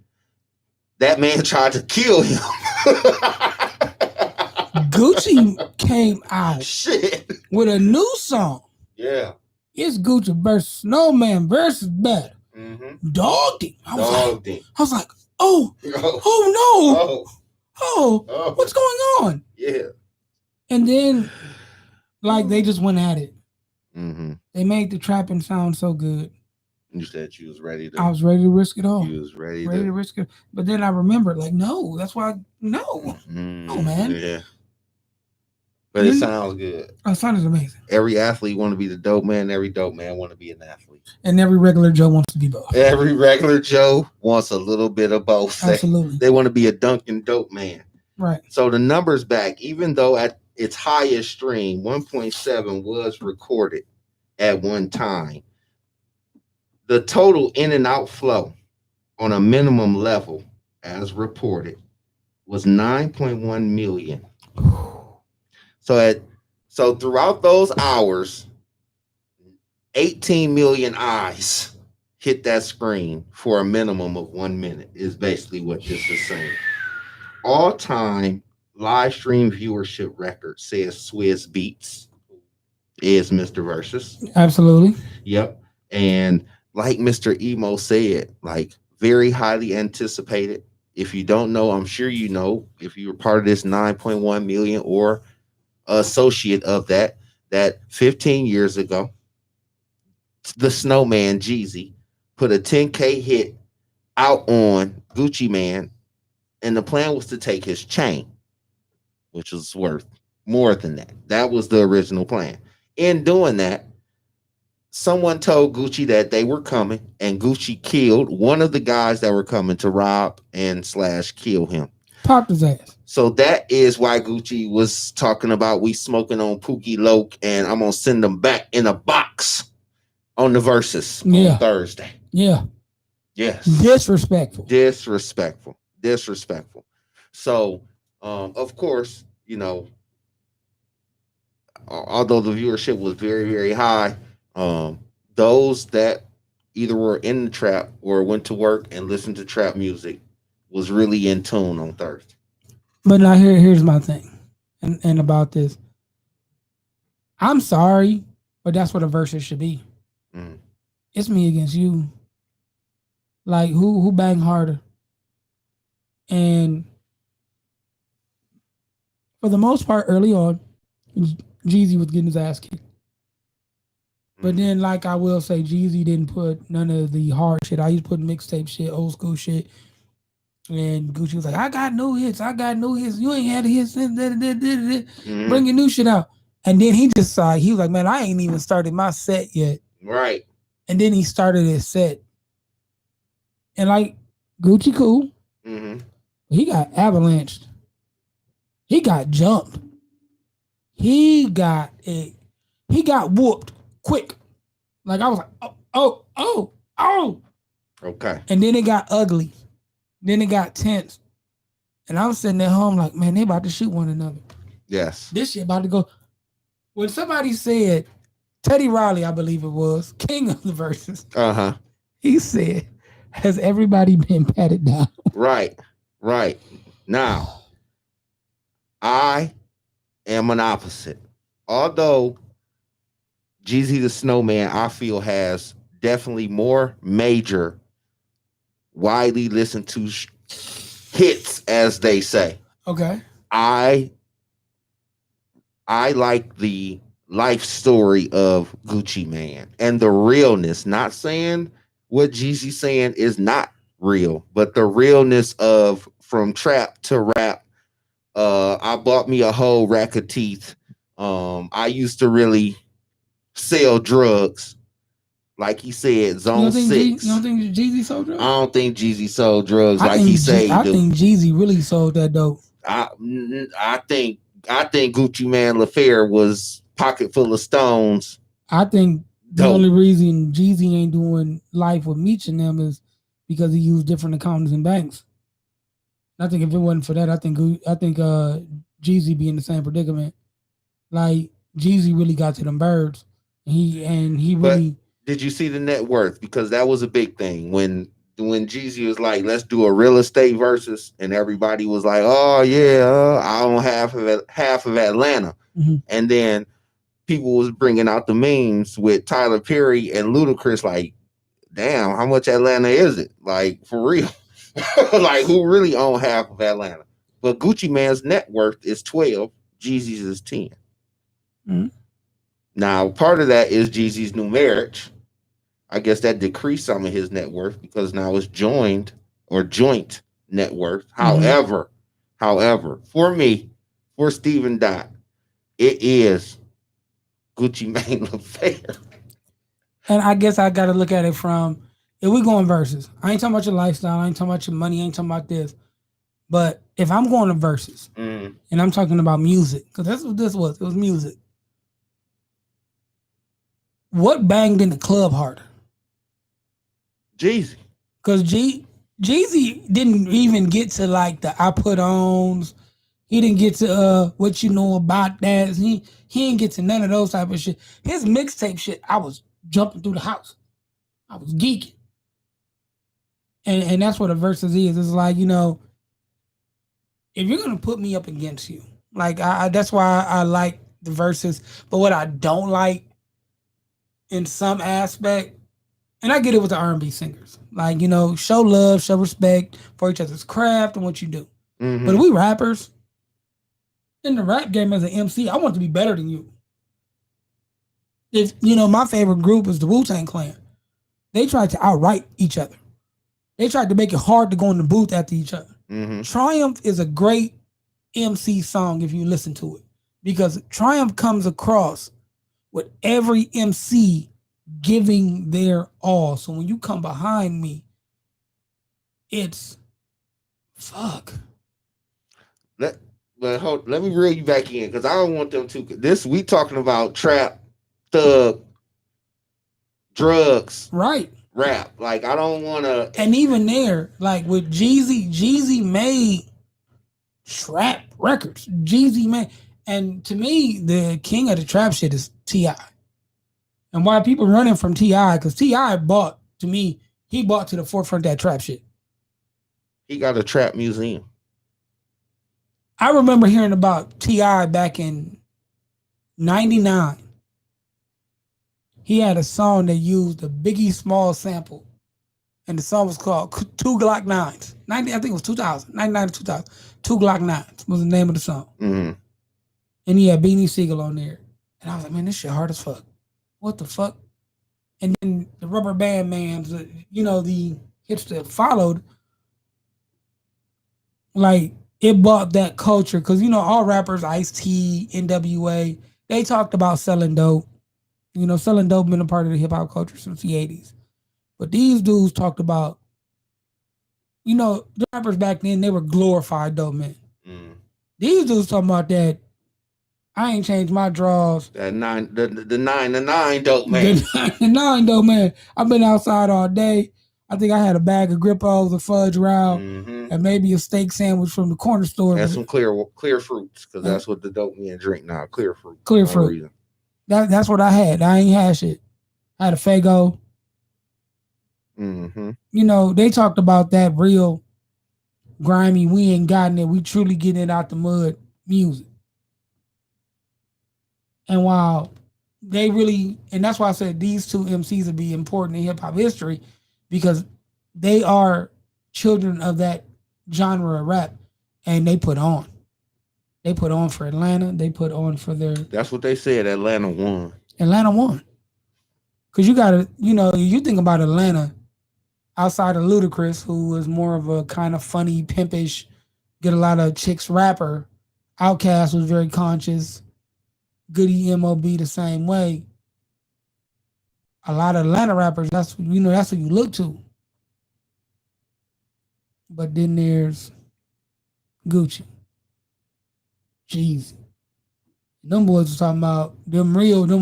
that man tried to kill him. Gucci came out Shit. with a new song. Yeah. It's Gucci versus Snowman versus Better. Mm-hmm. Dogged him. I was like, oh Oh. no. What's going on? Yeah. And then, like, they just went at it. Mm-hmm. They made the trapping sound so good. You said you was ready to. I was ready to risk it all. You was ready to risk it. But then I remembered, like, no, that's why. No, man. Yeah. But it sounds good. It sounds amazing. Every athlete want to be the dope man. Every dope man want to be an athlete. And every regular Joe wants to be both. Every regular Joe wants a little bit of both. Absolutely. They want to be a Dunkin' dope man. Right. So the numbers back, even though at its highest stream, 1.7 was recorded at one time, the total in and out flow on a minimum level, as reported, was 9.1 million. So throughout those hours, 18 million eyes hit that screen for a minimum of 1 minute is basically what this is saying. All-time live stream viewership record says Swizz Beats is Mr. Verzuz. Absolutely. Yep. And like Mr. Emo said, like very highly anticipated. If you don't know, I'm sure you know, if you were part of this 9.1 million or associate of that 15 years ago, the Snowman Jeezy put a 10K hit out on Gucci Man, and the plan was to take his chain, which was worth more than that. That was the original plan. In doing that, someone told Gucci that they were coming, and Gucci killed one of the guys that were coming to rob and / kill him. Popped his ass. So that is why Gucci was talking about we smoking on Pookie Loke, and I'm gonna send them back in a box on the verses on Thursday. Yeah. Yes. Disrespectful. So, of course, you know, although the viewership was very, very high, those that either were in the trap or went to work and listened to trap music was really in tune on Thursday. But now here's my thing, and about this. I'm sorry, but that's what a versus should be. Mm. It's me against you. Like who bang harder? And for the most part, early on, Jeezy was getting his ass kicked. But then, like I will say, Jeezy didn't put none of the hard shit. I used to put mixtape shit, old school shit. And Gucci was like, I got no hits. You ain't had hits. Bring your new shit out. And then he decided, he was like, man, I ain't even started my set yet. Right. And then he started his set. And like, Gucci cool. Mm-hmm. He got avalanched. He got jumped. He got whooped quick. Like I was like, oh. Okay. And then it got ugly. Then it got tense. And I was sitting at home like, man, they about to shoot one another. Yes. This shit about to go. When somebody said, Teddy Riley, I believe it was, king of the verses. Uh-huh. He said, has everybody been patted down? Right. Now, I am an opposite. Although Jeezy the Snowman, I feel, has definitely more major, widely listened to hits, as they say. Okay. I like the life story of Gucci Man and the realness. Not saying what Jeezy's saying is not real, but the realness of from trap to rap. I bought me a whole rack of teeth. I used to really sell drugs. Like he said, Zone 6. You don't think Jeezy sold drugs? I don't think Jeezy sold drugs like he said. I think Jeezy really sold that dope. I think Gucci Man LaFair was Pocket Full of Stones. I think the Dope. only reason Jeezy ain't doing life with Meech and them is because he used different accountants and banks. I think if it wasn't for that, I think Jeezy be in the same predicament. Like Jeezy really got to them birds. He really. But did you see the net worth? Because that was a big thing when Jeezy was like, "Let's do a real estate versus," and everybody was like, "Oh yeah, I own half of Atlanta," and then people was bringing out the memes with Tyler Perry and Ludacris, like, "Damn, how much Atlanta is it? Like for real? Like who really own half of Atlanta?" But Gucci Man's net worth is 12, Jeezy's is 10. Now, part of that is Jeezy's new marriage. I guess that decreased some of his net worth because now it's joint net worth. However, for me, for Stephen Dot, it is Gucci Mane affair. And I guess I got to look at it from, if we going versus, I ain't talking about your lifestyle, I ain't talking about your money, I ain't talking about this. But if I'm going to versus, and I'm talking about music, because that's what this was, it was music. What banged in the club harder? Jeezy. Because Jeezy didn't even get to like the I put ons. He didn't get to what you know about that. He didn't get to none of those type of shit. His mixtape shit, I was jumping through the house. I was geeking. And that's what a versus is. It's like, you know, if you're gonna put me up against you, like that's why I like the verses. But what I don't like in some aspect, and I get it with the R&B singers, like, you know, show love, show respect for each other's craft and what you do. But we rappers, in the rap game as an MC, I want to be better than you. If, you know, my favorite group is the Wu-Tang Clan. They tried to outright each other. They tried to make it hard to go in the booth after each other. Triumph is a great MC song if you listen to it, because Triumph comes across with every MC giving their all. So when you come behind me, it's fuck. Let me reel you back in, because I don't want them to. We talking about trap, thug, drugs, right? Rap. Like I don't want to. And even there, like with Jeezy made trap records. Jeezy made, and to me, the king of the trap shit is T.I. And why people running from T.I. because T.I. bought to the forefront that trap shit. He got a trap museum. I remember hearing about T.I. back in '99. He had a song that used a Biggie Small sample, and the song was called Two Glock 9s. I think it was 2000, 99 to 2000. Two Glock 9s was the name of the song. And he had Beanie Siegel on there. And I was like, man, this shit hard as fuck. What the fuck? And then the Rubber Band Man's, you know, the hits that followed, like, it brought that culture. Because, you know, all rappers, Ice-T, NWA, they talked about selling dope. You know, selling dope been a part of the hip-hop culture since the 80s. But these dudes talked about, you know, the rappers back then, they were glorified dope men. These dudes talking about that, I ain't changed my draws. That the 9 to 9 dope man. The 9 dope man. I've been outside all day. I think I had a bag of Grippos, a fudge round, and maybe a steak sandwich from the corner store. And some clear fruits, because that's what the dope men drink now. Clear fruit. Clear fruit. That's what I had. I ain't had shit. I had a Faygo. You know, they talked about that real grimy, we ain't gotten it, we truly getting it out the mud music. And while they really, and that's why I said these two MCs would be important in hip hop history, because they are children of that genre of rap, and they put on. They put on for Atlanta. They put on for their. That's what they said. Atlanta won. Atlanta won. Because you got to, you know, you think about Atlanta, outside of Ludacris, who was more of a kind of funny, pimpish, get a lot of chicks rapper. Outkast was very conscious. Goody EMOE the same way. A lot of Atlanta rappers, that's what you look to. But then there's Gucci, Jeezy. Them boys was talking about them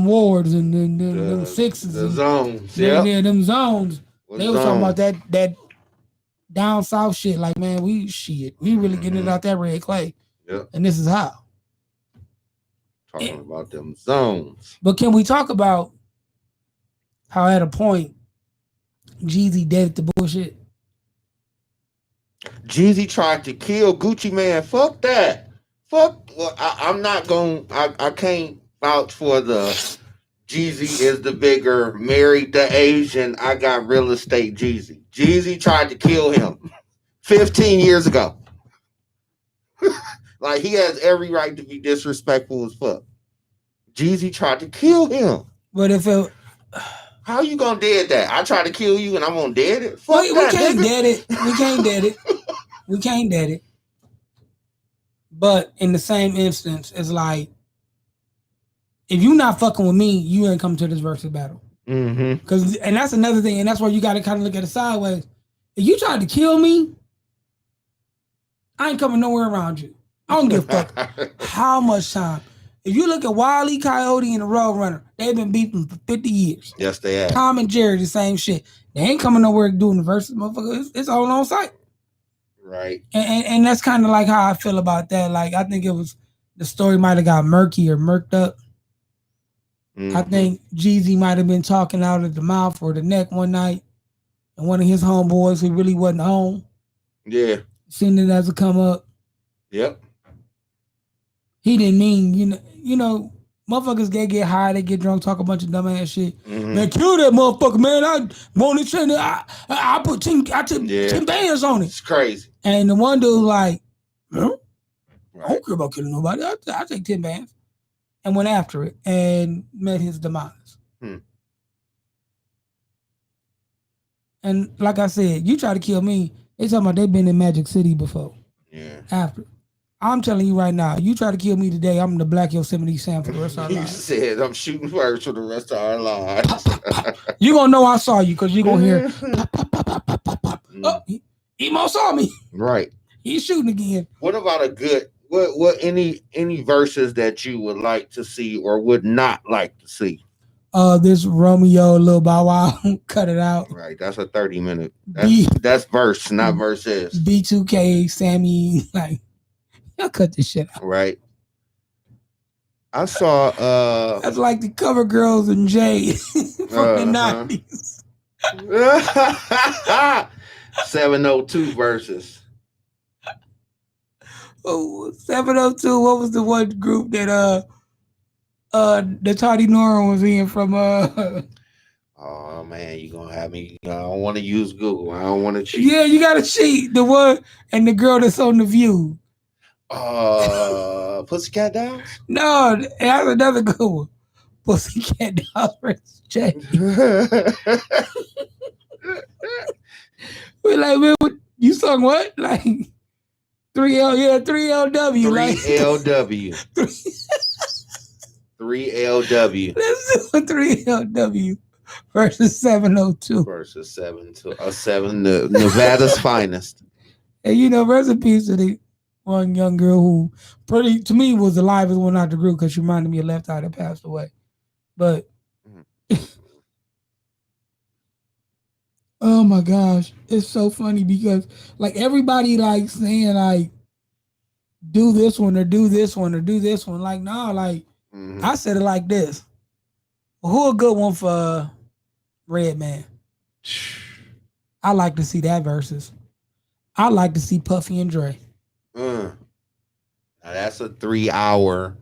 wards and them sixes. The and zones. Yeah, them zones. What They was talking about zones? that down south shit. Like, man, we really getting it out that red clay. Yep. And this is how. Talking about them zones. But can we talk about how at a point Jeezy did the bullshit? Jeezy tried to kill Gucci Man. Fuck that. Fuck. Well, I'm not going. I can't vouch for the Jeezy is the bigger married the Asian. I got real estate Jeezy. Jeezy tried to kill him 15 years ago. Like, he has every right to be disrespectful as fuck. Jeezy tried to kill him. But if it, how you gonna dead that? I tried to kill you and I'm gonna dead it? Fuck we that, can't nigga. dead it. We can't dead it. We can't dead it. But in the same instance, it's like, if you not fucking with me, you ain't come to this versus battle. Mm-hmm. And that's another thing, and that's why you got to kind of look at it sideways. If you tried to kill me, I ain't coming nowhere around you. I don't give a fuck how much time. If you look at Wile E. Coyote and the Roadrunner, they've been beefing for 50 years. Yes, they have. Tom and Jerry, the same shit. They ain't coming nowhere doing the verses, motherfucker. It's all on site. Right. And that's kind of like how I feel about that. Like, I think it was, the story might have got murky or murked up. I think Jeezy might have been talking out of the mouth or the neck one night, and one of his homeboys who really wasn't home. Yeah. Seen it as a come up. Yep. He didn't mean, you know, motherfuckers get high, they get drunk, talk a bunch of dumb ass shit. Man, kill that motherfucker, man. I wanted to, I took 10 bands on it. It's crazy. And the one dude like, I don't care about killing nobody. I take 10 bands. And went after it and met his demise. And like I said, you try to kill me, they talking about they been in Magic City before. Yeah. After. I'm telling you right now, you try to kill me today, I'm the Black Yosemite Sam for the rest of our lives. You said I'm shooting first for the rest of our lives. You gonna know I saw you because you gonna hear pop, pop, pop, pop, pop, pop, pop. Oh, Emo saw me. Right. He's shooting again. What about a good what any verses that you would like to see or would not like to see? This Romeo Lil Bow Wow, cut it out. Right, that's a 30-minute. That's verse, not verses. B2K, Sammy, like, y'all cut this shit out. Right. I saw that's like the Cover Girls and Jay from the 90s. 702 verses. Oh, 702. What was the one group that the Toddy Nora was in from Oh man, you gonna have me. I don't want to use Google. I don't want to cheat. Yeah, you gotta cheat. The one and the girl that's on The View. Pussycat Dolls? No, that's another good one. Pussycat Dolls versus Jay. We're like, man, you sung what? Like 3L, yeah, 3LW. 3LW. 3LW. Let's do a 3LW versus 702. Versus 7 Nevada's finest. And you know, rest in peace to the one young girl who pretty to me was the livest one out the group because she reminded me of Left Eye that passed away. But oh my gosh, it's so funny because like everybody like saying like do this one or do this one or do this one. Like, nah, like I said it like this. Who a good one for Redman? I like to see that versus. I like to see Puffy and Dre. Now that's a 3-hour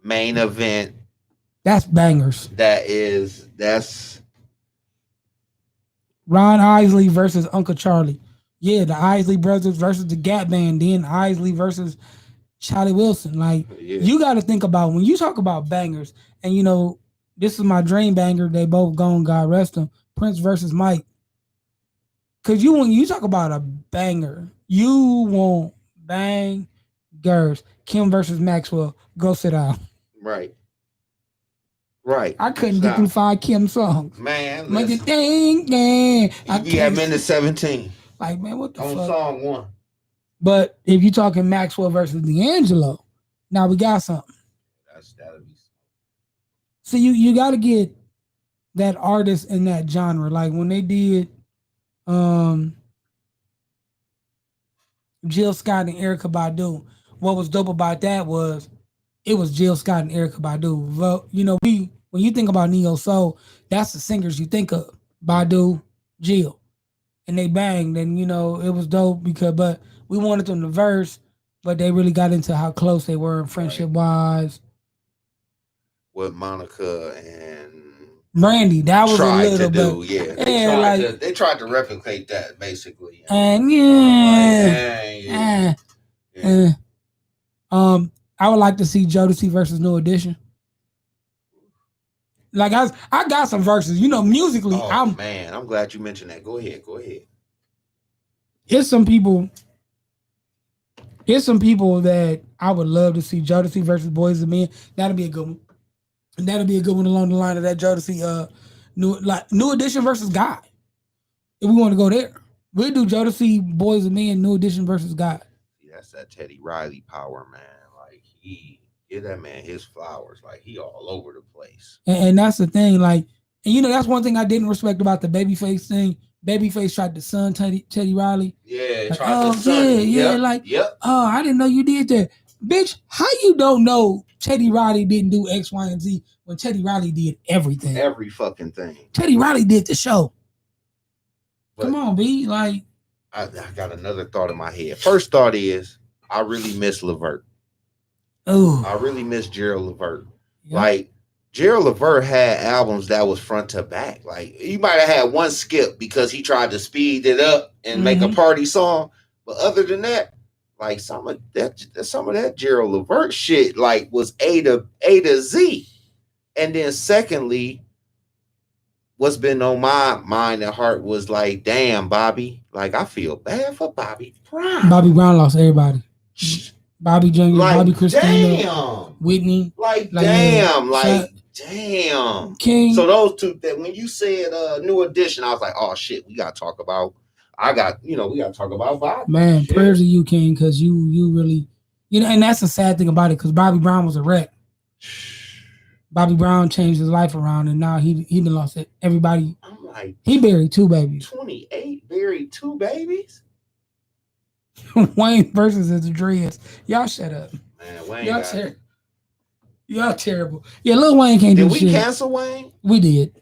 main event. That's bangers. That's Ron Isley versus Uncle Charlie. Yeah, the Isley brothers versus the Gap Band. Then Isley versus Charlie Wilson. Like, you got to think about when you talk about bangers, and you know, this is my dream banger. They both gone, God rest them. Prince versus Mike. Because when you talk about a banger, you want bangers. Kim versus Maxwell. Go sit down. Right. Right. I couldn't get through 5 Kim songs. Man, make it ding, ding. You at minute 17. Like, man, what the fuck? On song 1. But if you're talking Maxwell versus D'Angelo, now we got something. That'll be. So you got to get that artist in that genre. Like when they did Jill Scott and Erykah Badu, what was dope about that was it was Jill Scott and Erykah Badu. Well, you know, when you think about neo soul, that's the singers you think of. Badu, Jill. And they banged, and you know, it was dope but we wanted them to verse, but they really got into how close they were friendship wise. What Monica and Brandy, that was tried a little to do, bit. yeah. They tried to replicate that basically. And I would like to see Jodeci versus New Edition. Like I got some verses, you know, musically. I'm glad you mentioned that. Go ahead. Here's some people that I would love to see. Jodeci versus Boys and Men. That'll be a good one. And that'll be a good one along the line of that Jodeci New Edition versus God. If we want to go there, we'll do Jodeci, Boys and Men, New Edition versus God. That's that Teddy Riley power, man. Like he give that man his flowers. Like he all over the place. And that's the thing. Like, and you know, that's one thing I didn't respect about the Babyface thing. Babyface tried to son Teddy Riley. Yeah, like, tried to son him. Oh, I didn't know you did that. Bitch, how you don't know Teddy Riley didn't do X, Y, and Z when Teddy Riley did everything? Every fucking thing. Teddy Riley did the show. But come on, B. Like, I got another thought in my head. First thought is I really miss Levert. Oh, I really miss Gerald Levert. Yep. Like Gerald Levert had albums that was front to back. Like he might have had one skip because he tried to speed it up and make a party song. But other than that, like some of that Gerald Levert shit like was A to Z. And then secondly, what's been on my mind and heart was like, damn, Bobby. Like I feel bad for Bobby Brown. Bobby Brown lost everybody. Bobby Jr., like, Bobby Christina, damn. Whitney. Damn. King. So those two, that when you said New Edition, I was like, oh shit, we gotta talk about Bobby. Man, shit. Prayers to you, King, because you really, you know, and that's the sad thing about it, because Bobby Brown was a wreck. Bobby Brown changed his life around, and now he done lost it. Everybody. I'm like, he buried 2 babies. 28 buried 2 babies. Wayne versus the Dreads. Y'all shut up. Man, Wayne. Y'all terrible. Yeah, Lil Wayne can't do shit. Did we cancel Wayne? We did.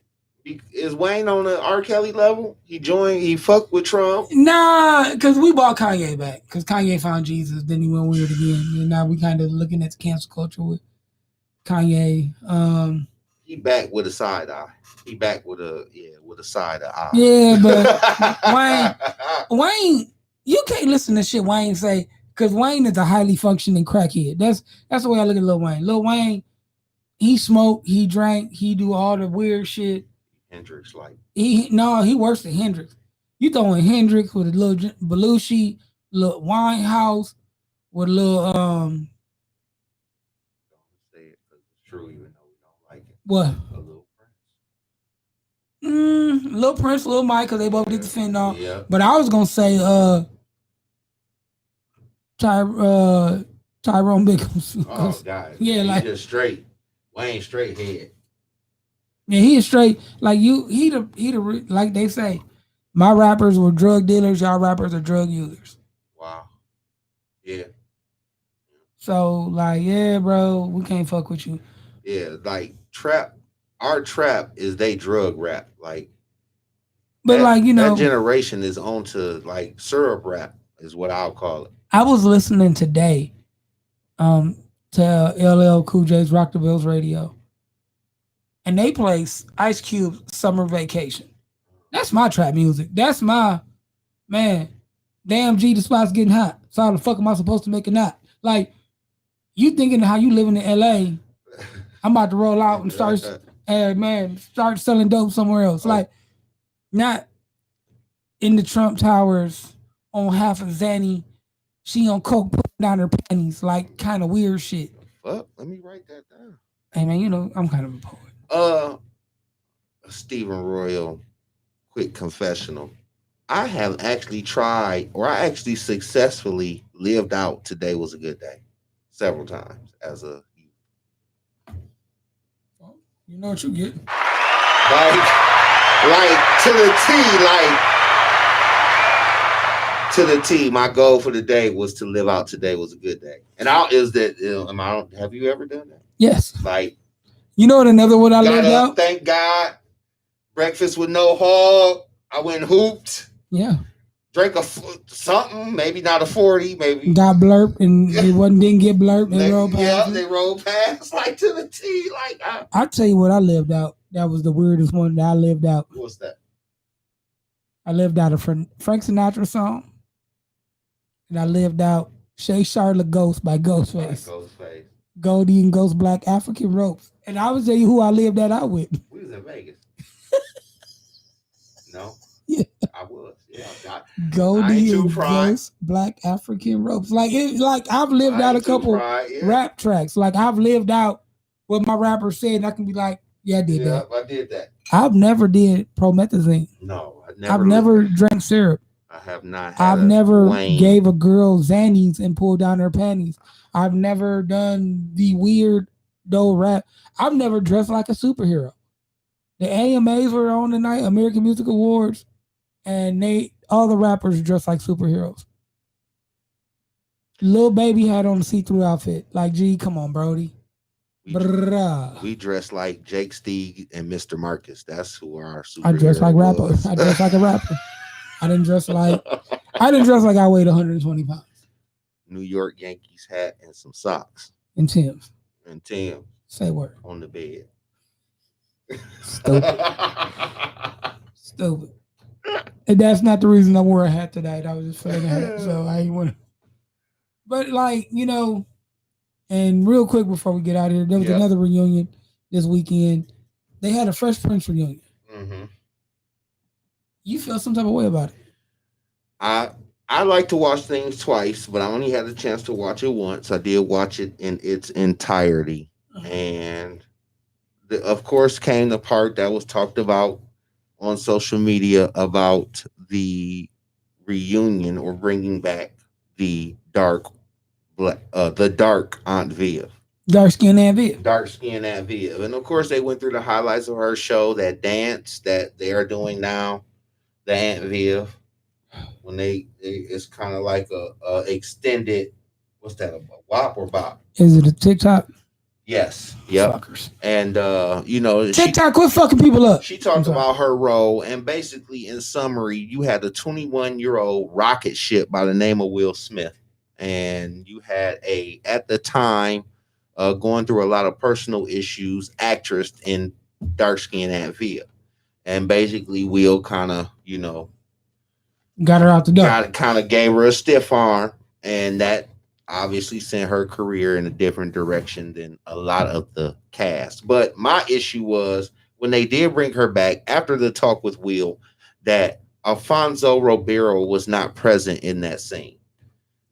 Is Wayne on the R. Kelly level? He fucked with Trump? Nah, because we brought Kanye back. Because Kanye found Jesus, then he went weird again. And now we kind of looking at the cancel culture with Kanye. He back with a side eye. He back with a side eye. Yeah, but Wayne, you can't listen to shit Wayne say, because Wayne is a highly functioning crackhead. That's the way I look at Lil Wayne. Lil Wayne, he smoked, he drank, he do all the weird shit. Hendrix, like he worse than Hendrix. You throwing Hendrix with a little Belushi, little Winehouse, with a little Don't say it because it's true, even though we don't like it. What? A Little Prince. Lil Prince, Lil Mike, because they both did the fentanyl. Yeah. But I was gonna say Tyrone Biggums. Oh God. Yeah, he like just straight. Wayne straight head. Yeah, he is straight. Like he the like they say, my rappers were drug dealers, y'all rappers are drug users. Wow. Yeah. So like, yeah, bro, we can't fuck with you. Yeah, like trap. Our trap is they drug rap. Like, but like, you know, that generation is on to like syrup rap is what I'll call it. I was listening today, to LL Cool J's Rock the Bells radio. And they play Ice Cube's Summer Vacation. That's my trap music. That's my, man, damn G, the spot's getting hot. So how the fuck am I supposed to make it not? Like, you thinking how you living in LA, I'm about to roll out and start selling dope somewhere else. Like, not in the Trump Towers on half of Zanny. She on coke putting down her panties. Like, kind of weird shit. Fuck, let me write that down. Hey, man, you know, I'm kind of a poet. Stephen Royal, quick confessional. I have actually tried, or I actually successfully lived out Today Was a Good Day several times as a youth. You know what you get. Like to the T. My goal for the day was to live out today was a good day. And have you ever done that? Yes. Like, you know what another one I lived out? Thank God. Breakfast with no hog. I went and hooped. Yeah. Drank something, maybe not a 40, maybe. Got blurped and didn't get blurped. They rolled past. Yeah, they rolled past like to the T. Like I'll tell you what I lived out. That was the weirdest one that I lived out. What's that? I lived out a Frank Sinatra song. And I lived out Shay Charlotte Ghost by Ghostface. Goldie and Ghost Black African Ropes. And I would tell you who I lived that out with. We was in Vegas. No? Yeah. I was. Yeah. Goldie and Ghost Black African Ropes. Like I've lived out a couple rap tracks. Like I've lived out what my rapper said, and I can be like, yeah, I did that. I did that. I've never did promethazine. No, I've never drank syrup. I have not. I've never gave a girl Xannies and pulled down her panties. I've never done the weird dope rap. I've never dressed like a superhero. The AMAs were on tonight, American Music Awards, and all the rappers dressed like superheroes. Lil Baby had on a see-through outfit. Like, gee, come on, Brody. We dress like Jake Steeg and Mr. Marcus. That's who our superheroes. I dress like rappers. I dress like a rapper. I didn't dress like I weighed 120 pounds. New York Yankees hat and some socks. And Tim's. Say word. On the bed. Stupid. And that's not the reason I wore a hat tonight. I was just feeling a hat, so I ain't want to. But and real quick before we get out of here, there was another reunion this weekend. They had a Fresh Prince reunion. Mm-hmm. You feel some type of way about it? I like to watch things twice, but I only had the chance to watch it once. I did watch it in its entirety. Mm-hmm. And of course came the part that was talked about on social media about the reunion or bringing back the dark Aunt Viv. Dark-skinned Aunt Viv. And of course they went through the highlights of her show, that dance that they are doing now, the Aunt Viv. When it's kind of like a extended, what's that, a WAP or BOP? Is it a TikTok? Yes. Yep. Fuckers. And TikTok, quit fucking people up. She talked about her role, and basically, in summary, you had a 21-year-old rocket ship by the name of Will Smith, and you had at the time, going through a lot of personal issues, actress in dark-skinned Aunt Viv, and basically Will kind of, got her out the door. Kind of gave her a stiff arm, and that obviously sent her career in a different direction than a lot of the cast. But my issue was when they did bring her back after the talk with Will, that Alfonso Ribeiro was not present in that scene.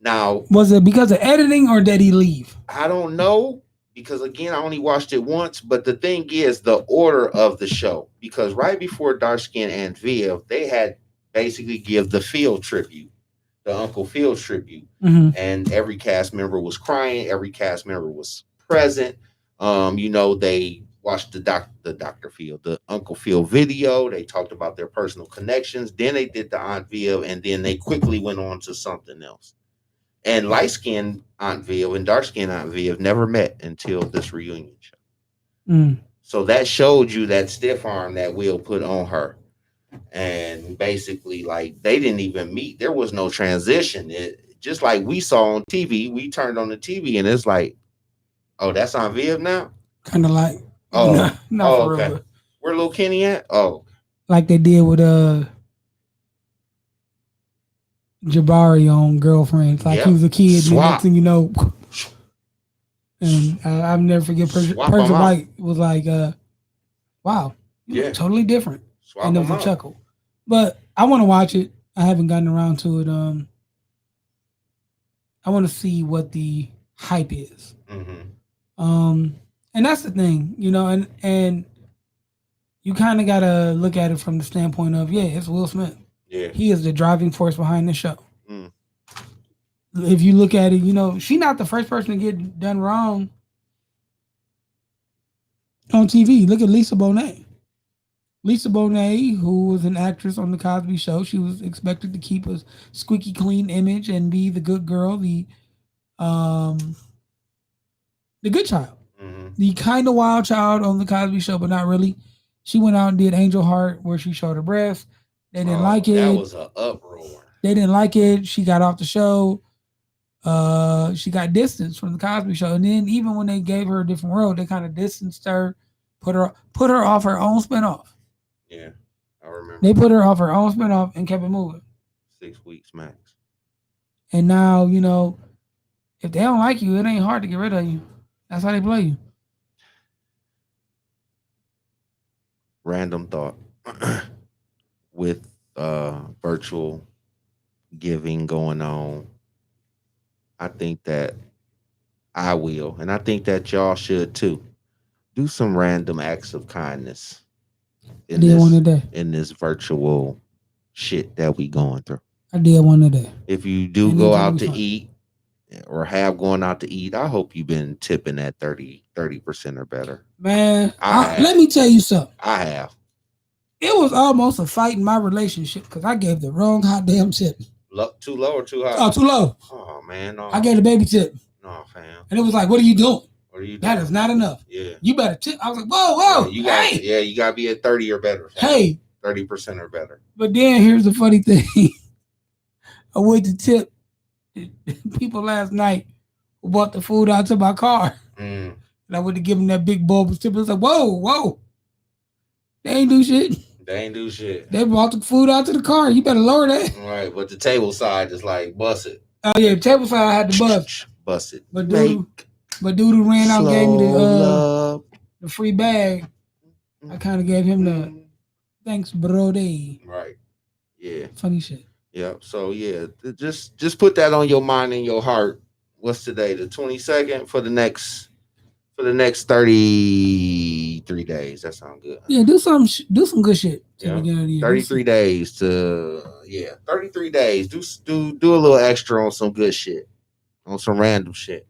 Now, was it because of editing or did he leave? I don't know, because again, I only watched it once. But the thing is, the order of the show, because right before Dark Skin and Viv, they had basically give the Field tribute, the Uncle Phil tribute. Mm-hmm. And every cast member was crying. Every cast member was present. They watched the Uncle Phil video. They talked about their personal connections. Then they did the Aunt Viv, and then they quickly went on to something else. And light-skinned Aunt Viv and dark-skinned Aunt Viv never met until this reunion show. Mm. So that showed you that stiff arm that Will put on her. And basically, they didn't even meet. There was no transition. Just like we saw on TV, we turned on the TV and it's like, oh, that's Aunt Viv now? Kind of like, not for okay. Real. Where Lil Kenny at? Oh. Like they did with Jabari on Girlfriends. Like he was a kid, and the next thing you know. And I'll never forget Persia White was like, wow, totally different. And there was a chuckle. But I want to watch it. I haven't gotten around to it. I want to see what the hype is. Mm-hmm. And that's the thing, and you kind of got to look at it from the standpoint of, it's Will Smith. Yeah. He is the driving force behind the show. Mm. If you look at it, she's not the first person to get done wrong. on TV. Look at Lisa Bonet. Lisa Bonet, who was an actress on the Cosby Show, she was expected to keep a squeaky clean image and be the good girl, um the good child, the kind of wild child on the Cosby Show, but not really. She went out and did Angel Heart, where she showed her breasts. They didn't like it. That was an uproar. They didn't like it. She got off the show. She got distanced from the Cosby Show, and then even when they gave her a different role, they kind of distanced her, put her off her own spinoff. Yeah, I remember. They put her off her own spinoff and kept it moving. 6 weeks max. And now, if they don't like you, it ain't hard to get rid of you. That's how they play you. Random thought. With virtual giving going on, I think that I will, and I think that y'all should too, do some random acts of kindness in this virtual shit that we going through. I did one today. If you do go out to eat or have gone out to eat, I hope you've been tipping at 30% or better. Man, let me tell you something. I have. It was almost a fight in my relationship because I gave the wrong hot damn tip. Too low or too high? Oh, too low. Oh, man. No. I gave the baby tip. No, fam. And it was like, what are you doing? What are you doing? That is not enough. Yeah. You better tip. I was like, whoa. Yeah, you got to be at 30 or better. Fam. Hey. 30% or better. But then here's the funny thing. I went to tip people last night who bought the food out to my car. And I went to give them that big bulbous tip. It was like, whoa. They ain't do shit. They brought the food out to the car. You better lower that. Right, but the table side is like, bust it. Oh, yeah, the table side I had to bust. Bust it. But dude who ran out and gave me the free bag, I kind of gave him the thanks, brody. Right. Yeah. Funny shit. Yeah. So, yeah, just put that on your mind and your heart. What's today? The 22nd for the next 33 days. That sounds good. Yeah, do some good shit. Yeah. 33 days to 33 days. Do a little extra on some good shit, on some random shit,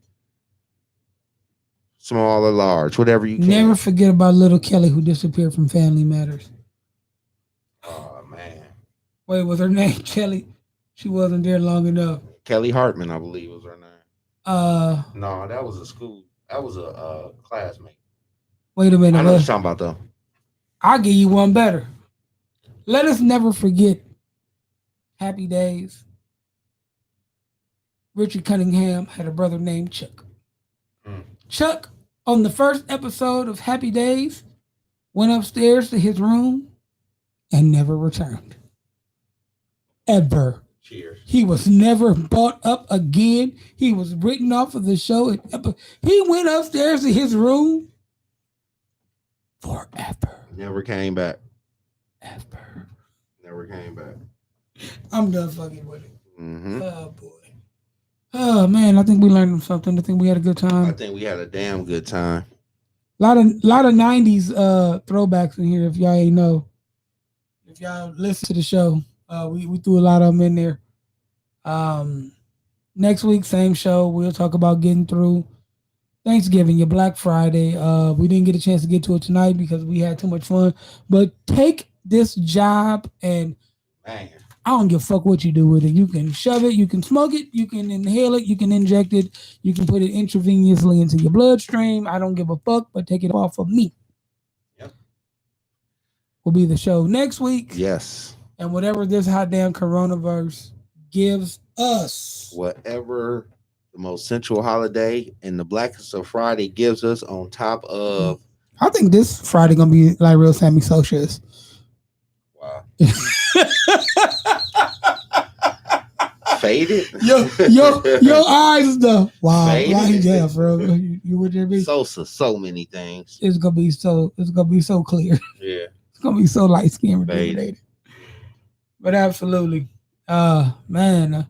small or large, whatever you can. Never forget about little Kelly who disappeared from Family Matters. Oh man. Wait, was her name Kelly? She wasn't there long enough. Kelly Hartman, I believe, was her name. No, that was a school. That was a classmate. Wait a minute. I know what you're talking about, though. I'll give you one better. Let us never forget Happy Days. Richard Cunningham had a brother named Chuck. Chuck, on the first episode of Happy Days, went upstairs to his room and never returned. Ever. Cheers. He was never brought up again. He was written off of the show. He went upstairs to his room forever. Never came back. Ever. Never came back. I'm done fucking with it. Oh, boy. Oh, man, I think we learned something. I think we had a good time. I think we had a damn good time. A lot of 90s throwbacks in here, if y'all ain't know. If y'all listen to the show, we threw a lot of them in there. Next week, same show. We'll talk about getting through Thanksgiving, your Black Friday. We didn't get a chance to get to it tonight because we had too much fun. But take this job and man, I don't give a fuck what you do with it. You can shove it, you can smoke it, you can inhale it, you can inject it, you can put it intravenously into your bloodstream. I don't give a fuck, but take it off of me. Yep. Will be the show next week. Yes. And whatever this hot damn coronavirus gives us. Whatever the most central holiday and the Blackest of Friday gives us on top of. I think this Friday gonna be like real Sammy Socialist. Wow. Faded? Your eyes though. Wow. Faded? Yeah, bro. You would there be Sosa, so many things. It's gonna be so clear. Yeah. It's gonna be so light skinned rejuvenated. But absolutely. Man.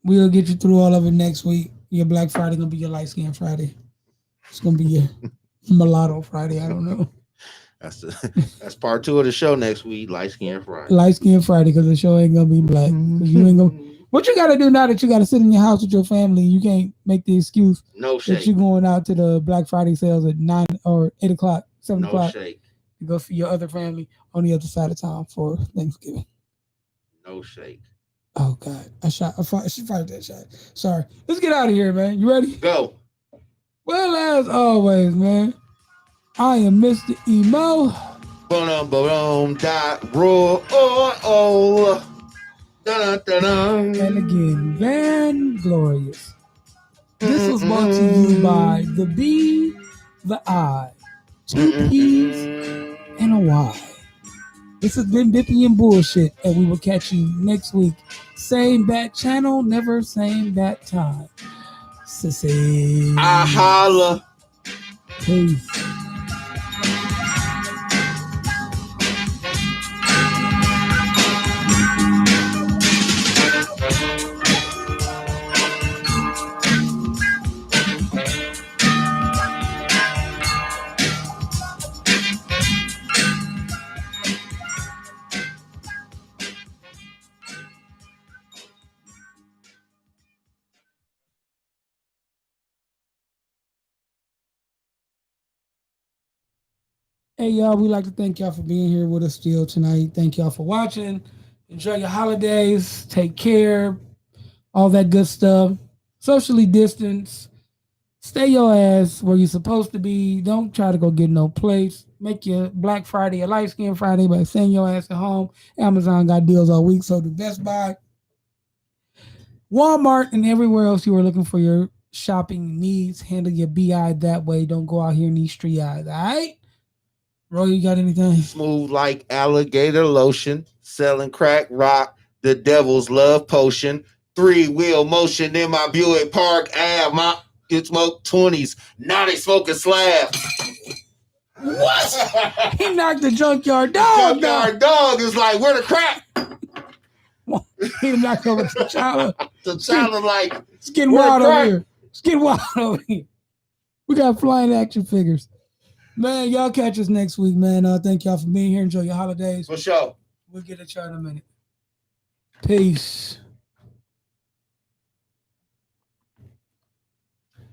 We'll get you through all of it next week. Your Black Friday gonna be your light skin Friday. It's gonna be your mulatto Friday. I don't know. That's part 2 of the show next week. Light Skin Friday. Light Skin Friday, because the show ain't gonna be black. You ain't What you got to do now that you got to sit in your house with your family, you can't make the excuse No that shake. you're going out to the Black Friday sales at 9 or 8 o'clock, 7 No o'clock shake. to go see your other family on the other side of town for Thanksgiving. No shake. Oh, God. She fired that shot. Sorry. Let's get out of here, man. You ready? Go. Well, as always, man, I am Mr. EMOE. Roll. Oh. And again, Van Glorious. This was brought to you by the B, the I, 2 P's, and a Y. This has been Bippy and Bullshit, and we will catch you next week. Same bat channel, never same bat time. Sissy. I holla. Peace. Hey, y'all, we'd like to thank y'all for being here with us still tonight. Thank y'all for watching. Enjoy your holidays. Take care. All that good stuff. Socially distance. Stay your ass where you're supposed to be. Don't try to go get no place. Make your Black Friday a light skin Friday by staying your ass at home. Amazon got deals all week, so do Best Buy. Walmart and everywhere else you are looking for your shopping needs. Handle your BI that way. Don't go out here in these street eyes, all right? Roy, you got anything? Smooth like alligator lotion. Selling crack rock. The devil's love potion. 3-wheel motion in my Buick Park Ave. It smoked 20s. Now they smoking slab. What? He knocked the junkyard dog. Junkyard dog is like, where the crack? He knocked over T'Challa. T'Challa like, it's getting wild over here. It's getting wild over here. We got flying action figures. Man, y'all catch us next week, man. Thank y'all for being here. Enjoy your holidays. For sure. We'll get at y'all in a minute. Peace.